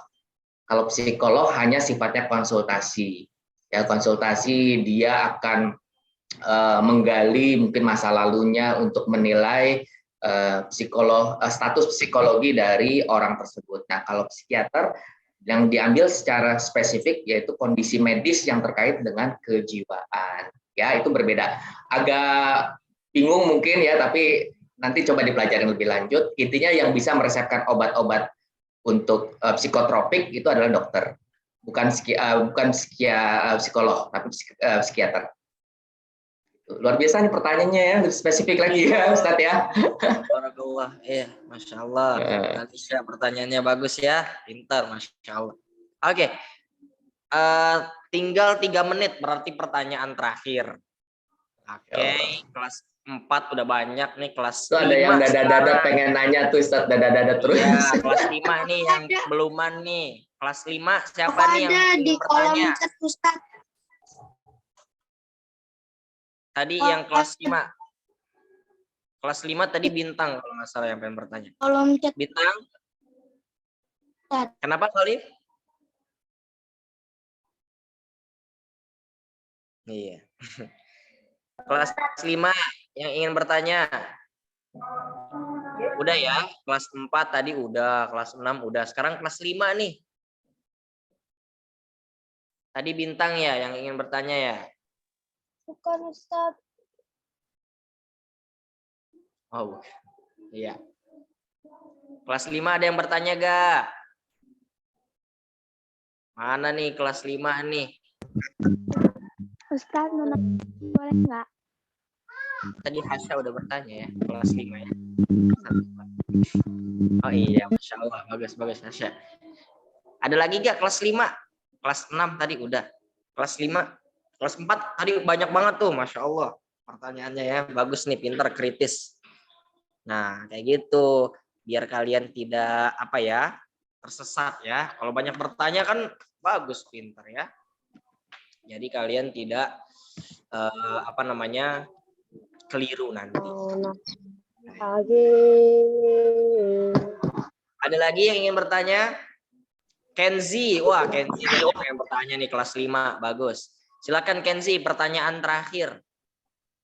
[SPEAKER 5] Kalau psikolog hanya sifatnya konsultasi. Ya, konsultasi dia akan menggali mungkin masa lalunya untuk menilai status psikologi dari orang tersebut. Nah, kalau psikiater yang diambil secara spesifik yaitu kondisi medis yang terkait dengan kejiwaan. Ya, itu berbeda. Agak bingung mungkin ya, tapi nanti coba dipelajari lebih lanjut. Intinya yang bisa meresepkan obat-obat untuk psikotropik itu adalah dokter, bukan psikolog, tapi psikiater. Luar biasa nih pertanyaannya ya, lebih spesifik lagi ya Ustadz ya.
[SPEAKER 1] Barakallah, iya, masya Allah. Alicia pertanyaannya bagus ya, pintar, masya Allah. Oke, tinggal 3 menit berarti pertanyaan terakhir. Oke, kelas 4 udah banyak nih, kelas
[SPEAKER 5] Tuh
[SPEAKER 1] 5
[SPEAKER 5] ada yang dada-dada
[SPEAKER 1] sekarang.
[SPEAKER 5] pengen nanya tuh Ustadz, dada-dada terus.
[SPEAKER 1] Ya, kelas 5 nih yang beluman nih. Kelas 5 siapa
[SPEAKER 6] Apa
[SPEAKER 1] nih yang
[SPEAKER 6] ada
[SPEAKER 1] ingin
[SPEAKER 6] di kolom
[SPEAKER 1] bertanya?
[SPEAKER 6] chat Ustaz?
[SPEAKER 1] Tadi yang kelas 5. Kelas 5 tadi Bintang kalau nggak salah yang pengen bertanya.
[SPEAKER 6] Kolom chat.
[SPEAKER 1] Bintang? Kenapa Khalif? Iya. Kelas 5 yang ingin bertanya. Udah ya, kelas 4 tadi udah, kelas 6 udah. Sekarang kelas 5 nih. Tadi Bintang ya yang ingin bertanya ya?
[SPEAKER 8] Bukan Ustaz.
[SPEAKER 1] Oh, iya. Kelas 5 ada yang bertanya gak? Mana nih kelas 5 nih?
[SPEAKER 7] Ustaz, boleh nggak?
[SPEAKER 1] Tadi Hasya udah bertanya ya, kelas 5 ya. Oh iya, Masya Allah. Bagus Hasya. Ada lagi gak kelas 5? Kelas 6 tadi udah. Kelas 5. Kelas 4 tadi banyak banget tuh, Masya Allah. Pertanyaannya ya, bagus nih, pintar, kritis. Nah, kayak gitu. Biar kalian tidak, tersesat ya. Kalau banyak bertanya kan bagus, pintar ya. Jadi kalian tidak, keliru nanti. Ada lagi yang ingin bertanya? Kenzi, wah Kenzi nih yang bertanya nih kelas 5, bagus. Silakan Kenzi, pertanyaan terakhir.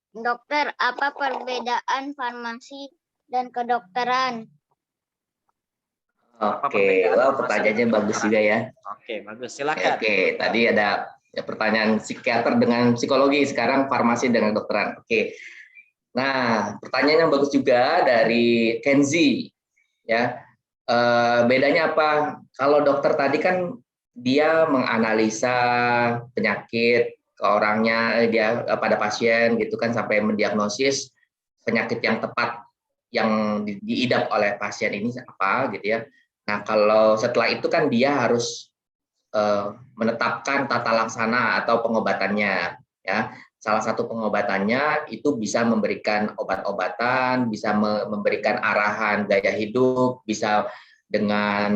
[SPEAKER 8] Dokter, apa perbedaan farmasi dan kedokteran?
[SPEAKER 5] Oke, wow, pertanyaannya bagus juga ya.
[SPEAKER 1] Oke, bagus. Silakan.
[SPEAKER 5] Oke, tadi ada pertanyaan psikiater dengan psikologi, sekarang farmasi dengan dokteran. Oke. Nah, pertanyaan yang bagus juga dari Kenzi. Ya, bedanya apa? Kalau dokter tadi kan dia menganalisa penyakit ke orangnya, dia pada pasien gitu kan sampai mendiagnosis penyakit yang tepat yang diidap oleh pasien ini apa gitu ya. Nah, kalau setelah itu kan dia harus menetapkan tata laksana atau pengobatannya ya. Salah satu pengobatannya itu bisa memberikan obat-obatan, bisa memberikan arahan gaya hidup, bisa dengan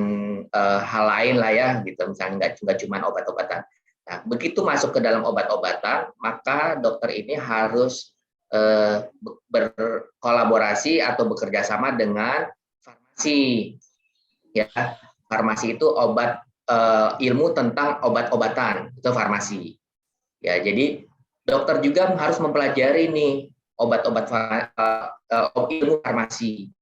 [SPEAKER 5] hal lain lah ya gitu, misalnya nggak cuma obat-obatan. Nah, begitu masuk ke dalam obat-obatan, maka dokter ini harus berkolaborasi atau bekerja sama dengan farmasi. Ya, farmasi itu ilmu tentang obat-obatan, itu farmasi. Ya, jadi dokter juga harus mempelajari nih obat-obat ilmu farmasi,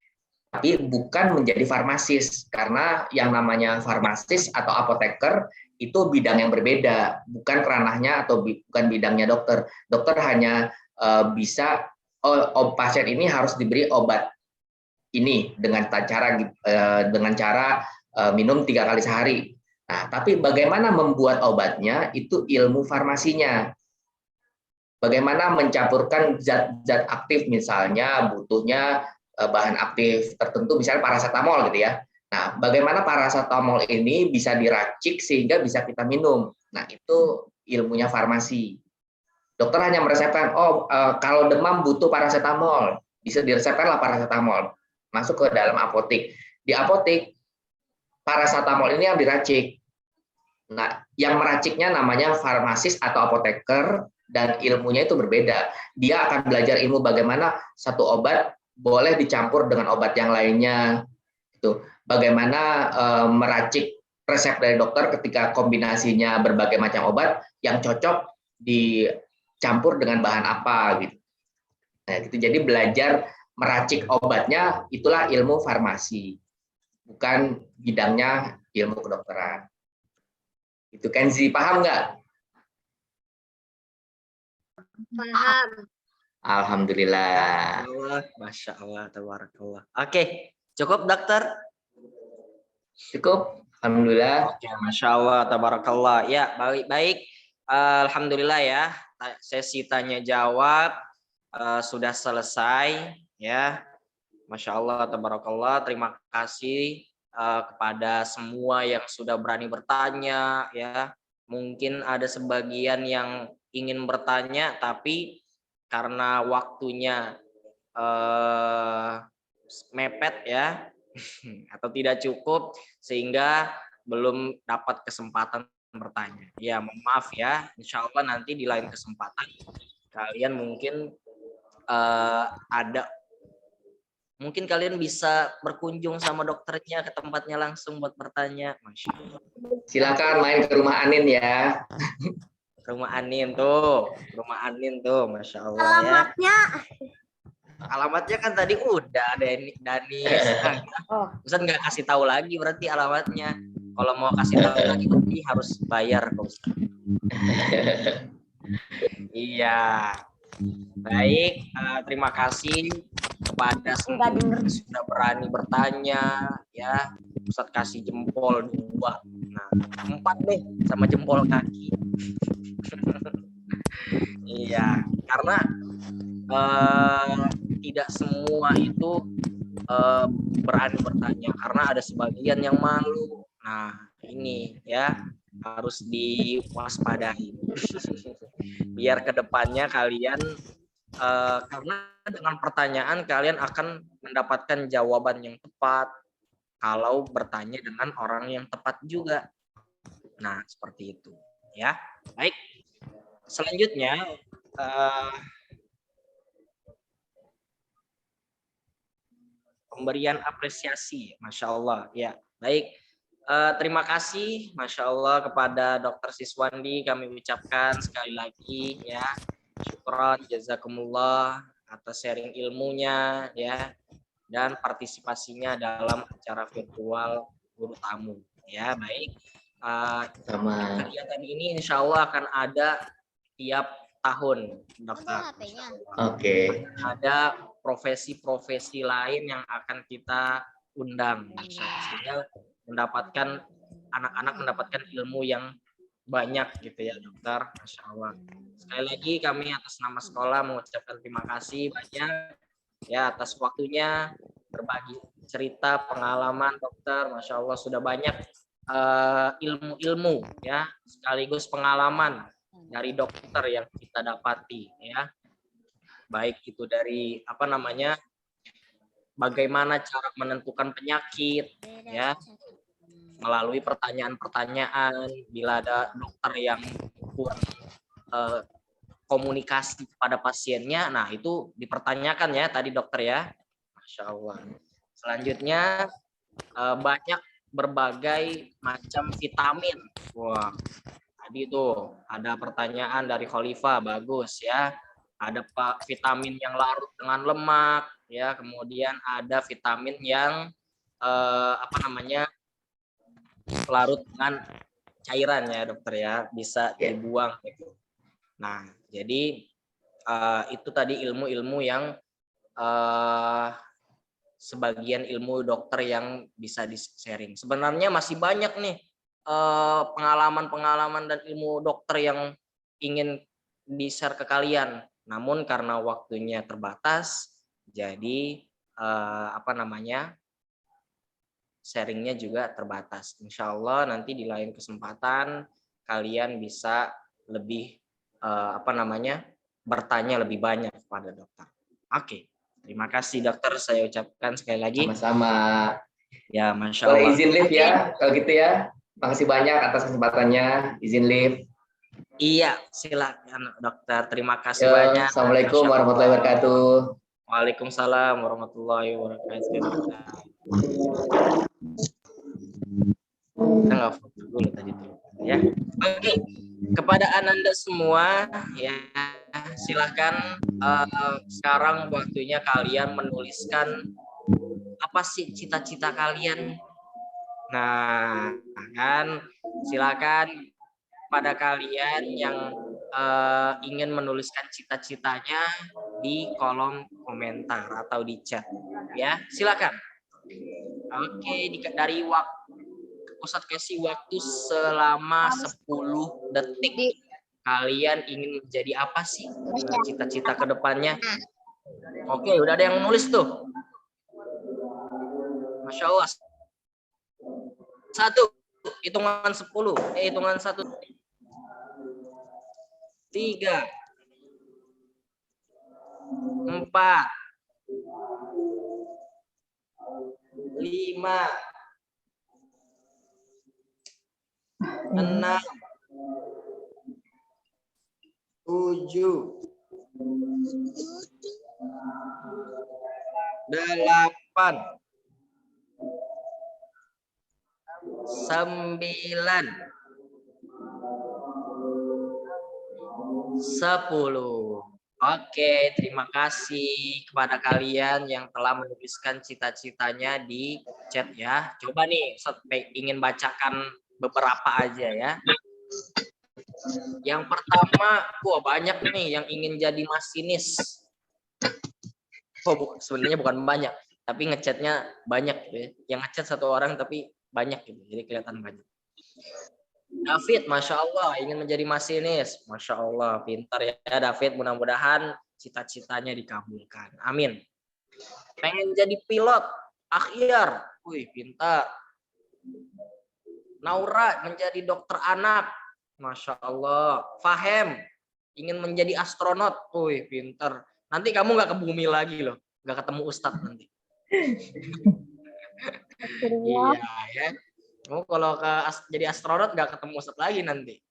[SPEAKER 5] tapi bukan menjadi farmasis, karena yang namanya farmasis atau apoteker itu bidang yang berbeda, bukan ranahnya atau bukan bidangnya dokter. Dokter hanya bisa pasien ini harus diberi obat ini dengan cara minum 3 kali sehari. Nah, tapi bagaimana membuat obatnya itu ilmu farmasinya. Bagaimana mencampurkan zat-zat aktif, misalnya butuhnya bahan aktif tertentu, misalnya paracetamol gitu ya. Nah, bagaimana paracetamol ini bisa diracik sehingga bisa kita minum. Nah, itu ilmunya farmasi. Dokter hanya meresepkan, kalau demam butuh paracetamol, bisa diresepkanlah paracetamol. Masuk ke dalam apotek. Di apotek, paracetamol ini yang diracik. Nah, yang meraciknya namanya farmasis atau apoteker, dan ilmunya itu berbeda. Dia akan belajar ilmu bagaimana satu obat boleh dicampur dengan obat yang lainnya. Itu bagaimana meracik resep dari dokter ketika kombinasinya berbagai macam obat yang cocok dicampur dengan bahan apa gitu. Nah, gitu. Jadi belajar meracik obatnya, itulah ilmu farmasi. Bukan bidangnya ilmu kedokteran. Itu Kenzi, paham nggak?
[SPEAKER 8] Paham.
[SPEAKER 5] Alhamdulillah.
[SPEAKER 1] Masya Allah, tabarakallah. Oke, cukup dokter?
[SPEAKER 5] Cukup? Alhamdulillah.
[SPEAKER 1] Oke, Masya Allah, tabarakallah. Ya, baik-baik. Alhamdulillah ya, sesi tanya jawab sudah selesai ya. Masya Allah, tabarakallah. Terima kasih kepada semua yang sudah berani bertanya ya. Mungkin ada sebagian yang ingin bertanya tapi karena waktunya mepet ya atau tidak cukup sehingga belum dapat kesempatan bertanya. Ya, mohon maaf ya. Insya Allah nanti di lain kesempatan kalian mungkin mungkin kalian bisa berkunjung sama dokternya ke tempatnya langsung buat bertanya. Masya Allah.
[SPEAKER 5] Silakan main ke rumah Anin ya.
[SPEAKER 1] Rumah Anin tuh, Masya Allah ya.
[SPEAKER 8] Alamatnya.
[SPEAKER 1] Alamatnya kan tadi udah Dani. Ustaz nggak kasih tahu lagi berarti alamatnya. Kalau mau kasih tahu lagi berarti harus bayar kok Ustaz. Iya. Baik, terima kasih kepada semua yang sudah berani bertanya ya. Ustaz kasih jempol 2. Nah, 4 deh sama jempol kaki. Iya, karena tidak semua itu berani bertanya karena ada sebagian yang malu. Nah, ini ya harus diwaspadai. Biar kedepannya kalian karena dengan pertanyaan kalian akan mendapatkan jawaban yang tepat kalau bertanya dengan orang yang tepat juga. Nah, seperti itu ya. Baik. Selanjutnya pemberian apresiasi, Masya Allah ya. Baik, terima kasih Masya Allah kepada Dr. Siswandi kami ucapkan sekali lagi ya, syukran jazakumullah atas sharing ilmunya ya dan partisipasinya dalam acara virtual guru tamu ya. Baik, kegiatan ini Insya Allah akan ada tiap tahun dokter.
[SPEAKER 5] Oke.
[SPEAKER 1] Ada profesi-profesi lain yang akan kita undang sehingga mendapatkan anak-anak mendapatkan ilmu yang banyak gitu ya dokter. Masya Allah. Sekali lagi kami atas nama sekolah mengucapkan terima kasih banyak ya atas waktunya berbagi cerita pengalaman dokter. Masya Allah sudah banyak ilmu-ilmu ya sekaligus pengalaman dari dokter yang kita dapati ya. Baik itu dari bagaimana cara menentukan penyakit ya melalui pertanyaan-pertanyaan. Bila ada dokter yang kurang komunikasi kepada pasiennya, nah itu dipertanyakan ya tadi dokter ya. Masya Allah. Selanjutnya banyak berbagai macam vitamin. Wah, tadi itu ada pertanyaan dari Khalifah, bagus ya. Ada vitamin yang larut dengan lemak ya, kemudian ada vitamin yang larut dengan cairan ya dokter ya, bisa dibuang gitu. Nah, jadi itu tadi ilmu-ilmu yang sebagian ilmu dokter yang bisa di-sharing. Sebenarnya masih banyak nih pengalaman-pengalaman dan ilmu dokter yang ingin di-share ke kalian. Namun karena waktunya terbatas, jadi sharingnya juga terbatas. Insya Allah nanti di lain kesempatan kalian bisa lebih bertanya lebih banyak kepada dokter. Oke, terima kasih dokter. Saya ucapkan sekali lagi.
[SPEAKER 5] Sama-sama.
[SPEAKER 1] Ya, Masya Allah.
[SPEAKER 5] Boleh izin live ya, kalau gitu ya. Makasih banyak atas kesempatannya. Izin live.
[SPEAKER 1] Iya, silakan dokter. Terima kasih banyak.
[SPEAKER 5] Assalamualaikum warahmatullahi wabarakatuh.
[SPEAKER 1] Waalaikumsalam warahmatullahi wabarakatuh. Kita nggak foto dulu tadi tuh, ya. Oke. Kepada Ananda semua, ya silahkan sekarang waktunya kalian menuliskan apa sih cita-cita kalian. Nah, kan silakan pada kalian yang ingin menuliskan cita-citanya di kolom komentar atau di chat, ya silakan. Oke, dari waktu Ustadz kasih waktu selama 10 detik. Kalian ingin menjadi apa sih? Cita-cita ke depannya. Oke, udah ada yang nulis tuh. Masya Allah. 1, hitungan 10. Hitungan 1. 3. 4. 5. 6, 7, 8, 9, 10. Oke, terima kasih kepada kalian yang telah menuliskan cita-citanya di chat ya. Coba nih, Ustaz ingin bacakan beberapa aja ya. Yang pertama, wah banyak nih yang ingin jadi masinis. Oh, sebenarnya bukan banyak, tapi ngechatnya banyak gitu ya. Yang ngechat 1 orang tapi banyak gitu, jadi kelihatan banyak. David, Masya Allah, ingin menjadi masinis. Masya Allah, pintar ya David. Mudah-mudahan cita-citanya dikabulkan. Amin. Pengen jadi pilot, Akhyar. Wih, pintar. Naura, menjadi dokter anak. Masya Allah. Fahem, ingin menjadi astronot. Wih, pintar. Nanti kamu nggak ke bumi lagi loh. Nggak ketemu Ustadz nanti. Iya ya. Oh, kalau jadi astronot nggak ketemu Ustadz lagi nanti.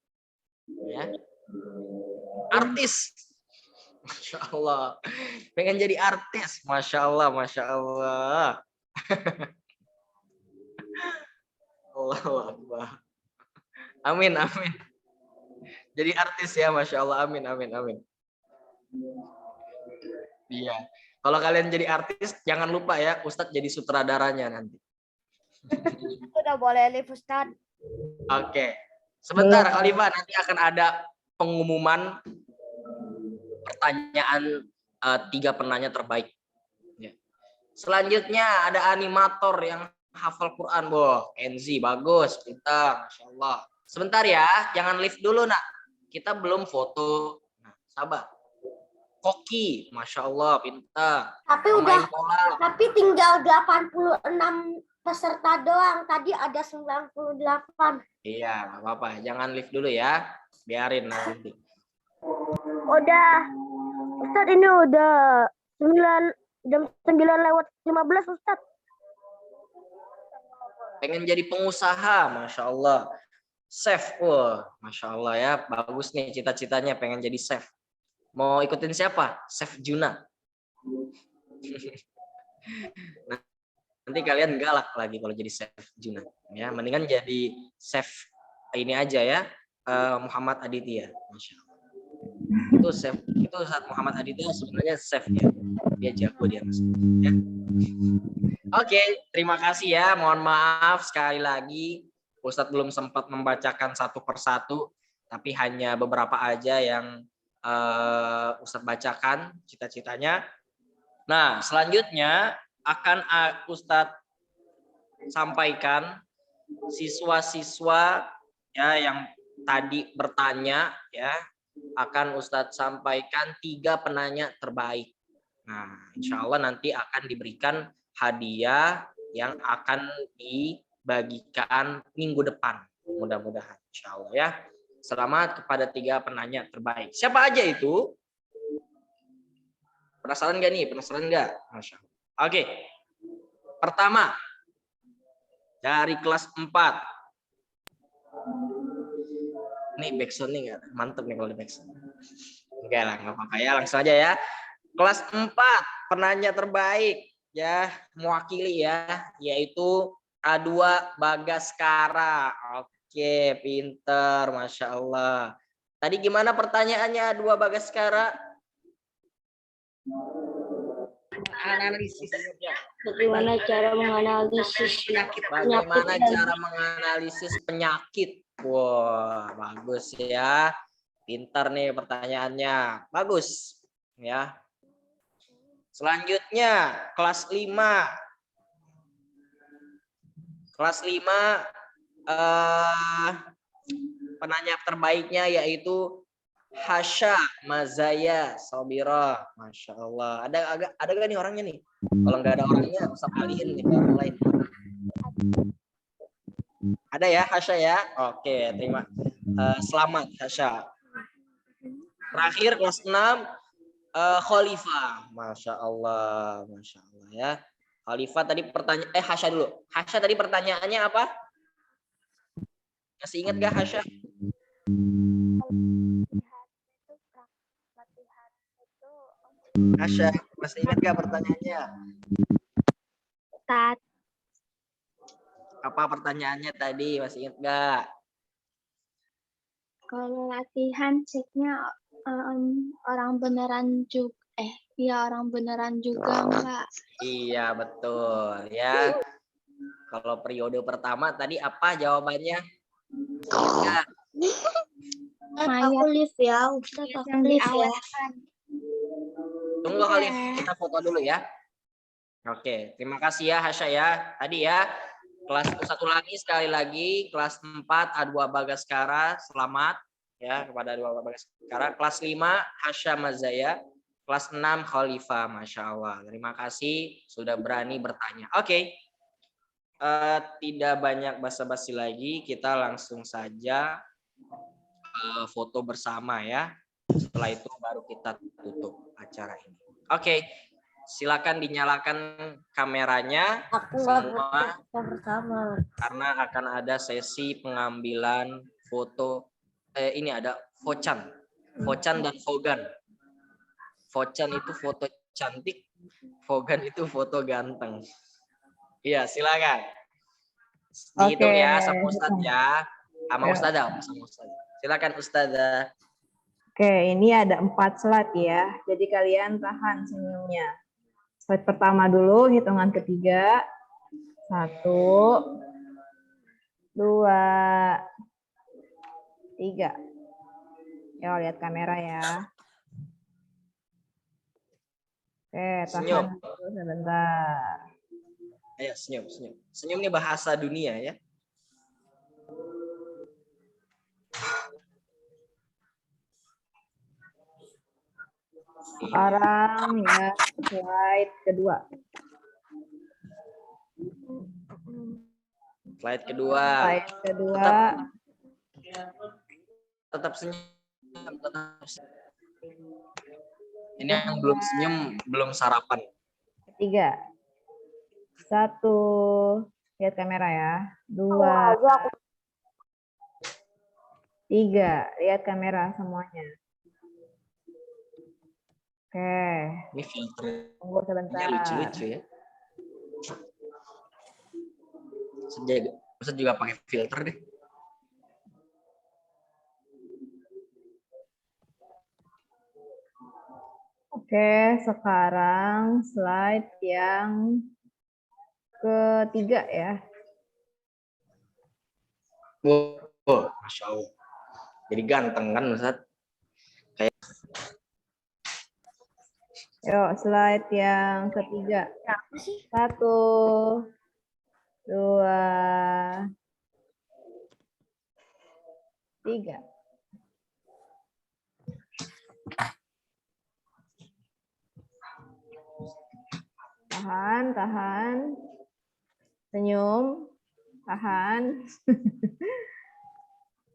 [SPEAKER 1] Ya. Artis. Masya Allah. Pengen jadi artis. Masya Allah, Masya Allah. Allahu Akbar. Amin, amin. Jadi artis ya, Masya Allah. Amin, amin, amin. Iya. Kalau kalian jadi artis, jangan lupa ya, Ustadz jadi sutradaranya nanti.
[SPEAKER 2] Udah boleh live Ustadz.
[SPEAKER 1] Oke. Sebentar, Khalifah, nanti akan ada pengumuman pertanyaan 3 penanya terbaik. Ya. Selanjutnya ada animator yang hafal Quran. Boh, Enzi, bagus, pintar, Masya Allah. Sebentar ya, jangan live dulu nak. Kita belum foto. Nah, sabar. Koki, Masya Allah, pintar.
[SPEAKER 8] Tapi
[SPEAKER 1] Pemain
[SPEAKER 8] udah,
[SPEAKER 1] bola.
[SPEAKER 8] tapi tinggal 86 peserta doang. Tadi ada 98.
[SPEAKER 1] Iya, nggak apa-apa. Jangan live dulu ya. Biarin nanti.
[SPEAKER 8] Udah, Ustadz ini udah 9:09 lewat 15 Ustadz.
[SPEAKER 1] Pengen jadi pengusaha, Masya Allah. Chef, wah, Masya Allah ya. Bagus nih cita-citanya, pengen jadi chef. Mau ikutin siapa? Chef Juna. Nanti kalian galak lagi kalau jadi chef Juna. Ya, mendingan jadi chef ini aja ya. Muhammad Aditya. Masya Allah. Itu chef, itu saat Muhammad Aditya sebenarnya chef ya. Dia jago dia. Ya. Oke, terima kasih ya. Mohon maaf sekali lagi. Ustadz belum sempat membacakan satu persatu, tapi hanya beberapa aja yang Ustadz bacakan cita-citanya. Nah, selanjutnya akan Ustadz sampaikan siswa-siswa ya yang tadi bertanya ya, akan Ustadz sampaikan 3 penanya terbaik. Nah, insya Allah nanti akan diberikan hadiah yang akan dibagikan minggu depan. Mudah-mudahan, insya Allah ya. Selamat kepada 3 penanya terbaik. Siapa aja itu? Penasaran nggak nih? Penasaran nggak? Masya Allah. Oke. Pertama, dari kelas 4. Nih backsound nih mantep nih kalau di backsound. Enggak lah, nggak apa-apa ya. Langsung aja ya. Kelas 4, penanya terbaik ya, mewakili ya, yaitu A2 Bagaskara. Oke, pinter, Masya Allah. Tadi gimana pertanyaannya dua Bagaskara?
[SPEAKER 3] Analisis.
[SPEAKER 8] Bagaimana cara menganalisis
[SPEAKER 1] Bagaimana cara menganalisis penyakit? Wah, bagus ya. Pintar nih pertanyaannya. Bagus. Ya. Selanjutnya, kelas 5. Kelas 5 penanya terbaiknya yaitu Hasya Mazaya Sobira. Masya Allah. Ada gak nih orangnya nih? Kalau nggak ada orangnya, usah alihin nih ke orang lain. Ada ya Hasya ya? Oke, terima. Selamat Hasya. Terakhir kelas 6 Khalifah. Masya Allah ya. Khalifah tadi pertanyaan Hasya dulu. Hasya tadi pertanyaannya apa? Masih ingat gak Hasya? Hasya, masih ingat gak pertanyaannya?
[SPEAKER 7] Tat,
[SPEAKER 1] Apa pertanyaannya tadi? Masih ingat gak?
[SPEAKER 7] kalau latihan ceknya orang beneran juga, orang beneran juga enggak?
[SPEAKER 1] Iya, betul ya. Kalau periode pertama tadi apa jawabannya? Ingat.
[SPEAKER 7] Mayat
[SPEAKER 8] lift ya, Ustaz,
[SPEAKER 7] yang diawetkan.
[SPEAKER 1] Tunggu kali kita foto dulu ya. Oke, terima kasih ya Hasya ya. Tadi ya kelas 1 lagi sekali lagi kelas 4 A2 Bagaskara. Selamat ya kepada A2 Bagaskara. Kelas 5 Hasya Mazaya. Kelas 6 Khalifah. Masya Allah. Terima kasih sudah berani bertanya. Oke. Tidak banyak basa-basi lagi. Kita langsung saja foto bersama ya. Setelah itu baru kita tutup acara ini. Oke, silakan dinyalakan kameranya semua
[SPEAKER 8] bersama.
[SPEAKER 1] karena akan ada sesi pengambilan foto. Ini ada Vocan dan Vogan. Vocan itu foto cantik, Vogan itu foto ganteng. Iya, silakan. Dihitung ya sama Ustadz ya. Sama Ustadzah, silakan Ustadzah.
[SPEAKER 9] Oke, ini ada 4 slide ya. Jadi kalian tahan senyumnya. Slide pertama dulu, hitungan ketiga. 1, 2, 3. Ya, lihat kamera ya. Oke, tahan dulu sebentar.
[SPEAKER 1] Ayo senyum. Senyum ini bahasa dunia ya.
[SPEAKER 9] Sekarang ya slide kedua.
[SPEAKER 1] Slide kedua. Tetap senyum. Ini yang belum senyum, belum sarapan.
[SPEAKER 9] Ketiga. 1, lihat kamera ya. 2, 3, lihat kamera semuanya. Oke.
[SPEAKER 1] Ini filter.
[SPEAKER 9] Tunggu sebentar.
[SPEAKER 1] Lucu-lucu ya. Ustaz juga pakai filter deh.
[SPEAKER 9] Oke, sekarang slide yang ketiga ya.
[SPEAKER 1] Oh, Masya Allah. Jadi ganteng kan Ustaz? Kayak...
[SPEAKER 9] Yuk, slide yang ketiga. 1, 2, 3. Tahan. Senyum. Tahan.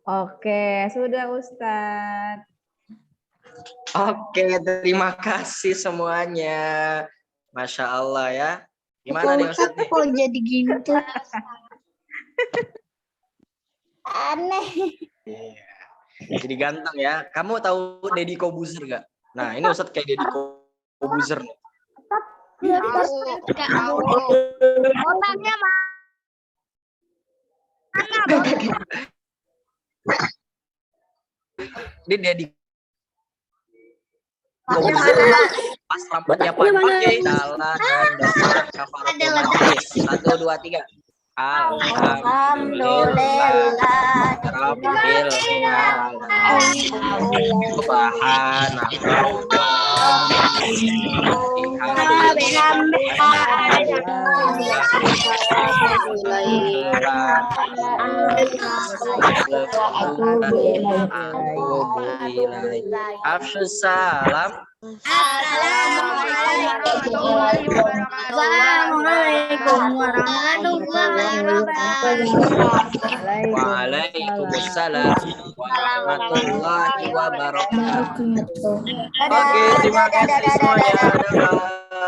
[SPEAKER 9] Oke, sudah Ustadz.
[SPEAKER 1] Oke, terima kasih semuanya. Masya Allah ya. Gimana nih Ustadz nih?
[SPEAKER 6] Kok jadi gitu?
[SPEAKER 8] Aneh.
[SPEAKER 1] Iya. Jadi ganteng ya. Kamu tahu Deddy Kobuzer gak? Nah, ini Ustadz kayak Deddy Kobuzer.
[SPEAKER 8] Otaknya mana?
[SPEAKER 1] Dia di pas rambutnya panjang salah dan dokter kafaratul majlis. 1, 2, 3. Alhamdulillah Rabbil Afsus salam.
[SPEAKER 8] Assalamualaikum warahmatullahi wabarakatuh.
[SPEAKER 1] Waalaikumsalam warahmatullahi wabarakatuh. Oke, terima kasih semuanya.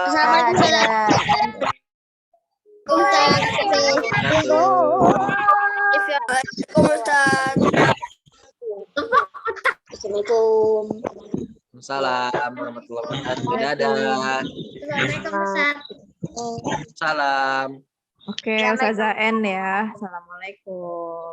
[SPEAKER 8] Assalamualaikum.
[SPEAKER 1] Waalaikumsalam warahmatullahi wabarakatuh. Dadah. Salam.
[SPEAKER 9] Oke, Ustazah N ya. Assalamualaikum.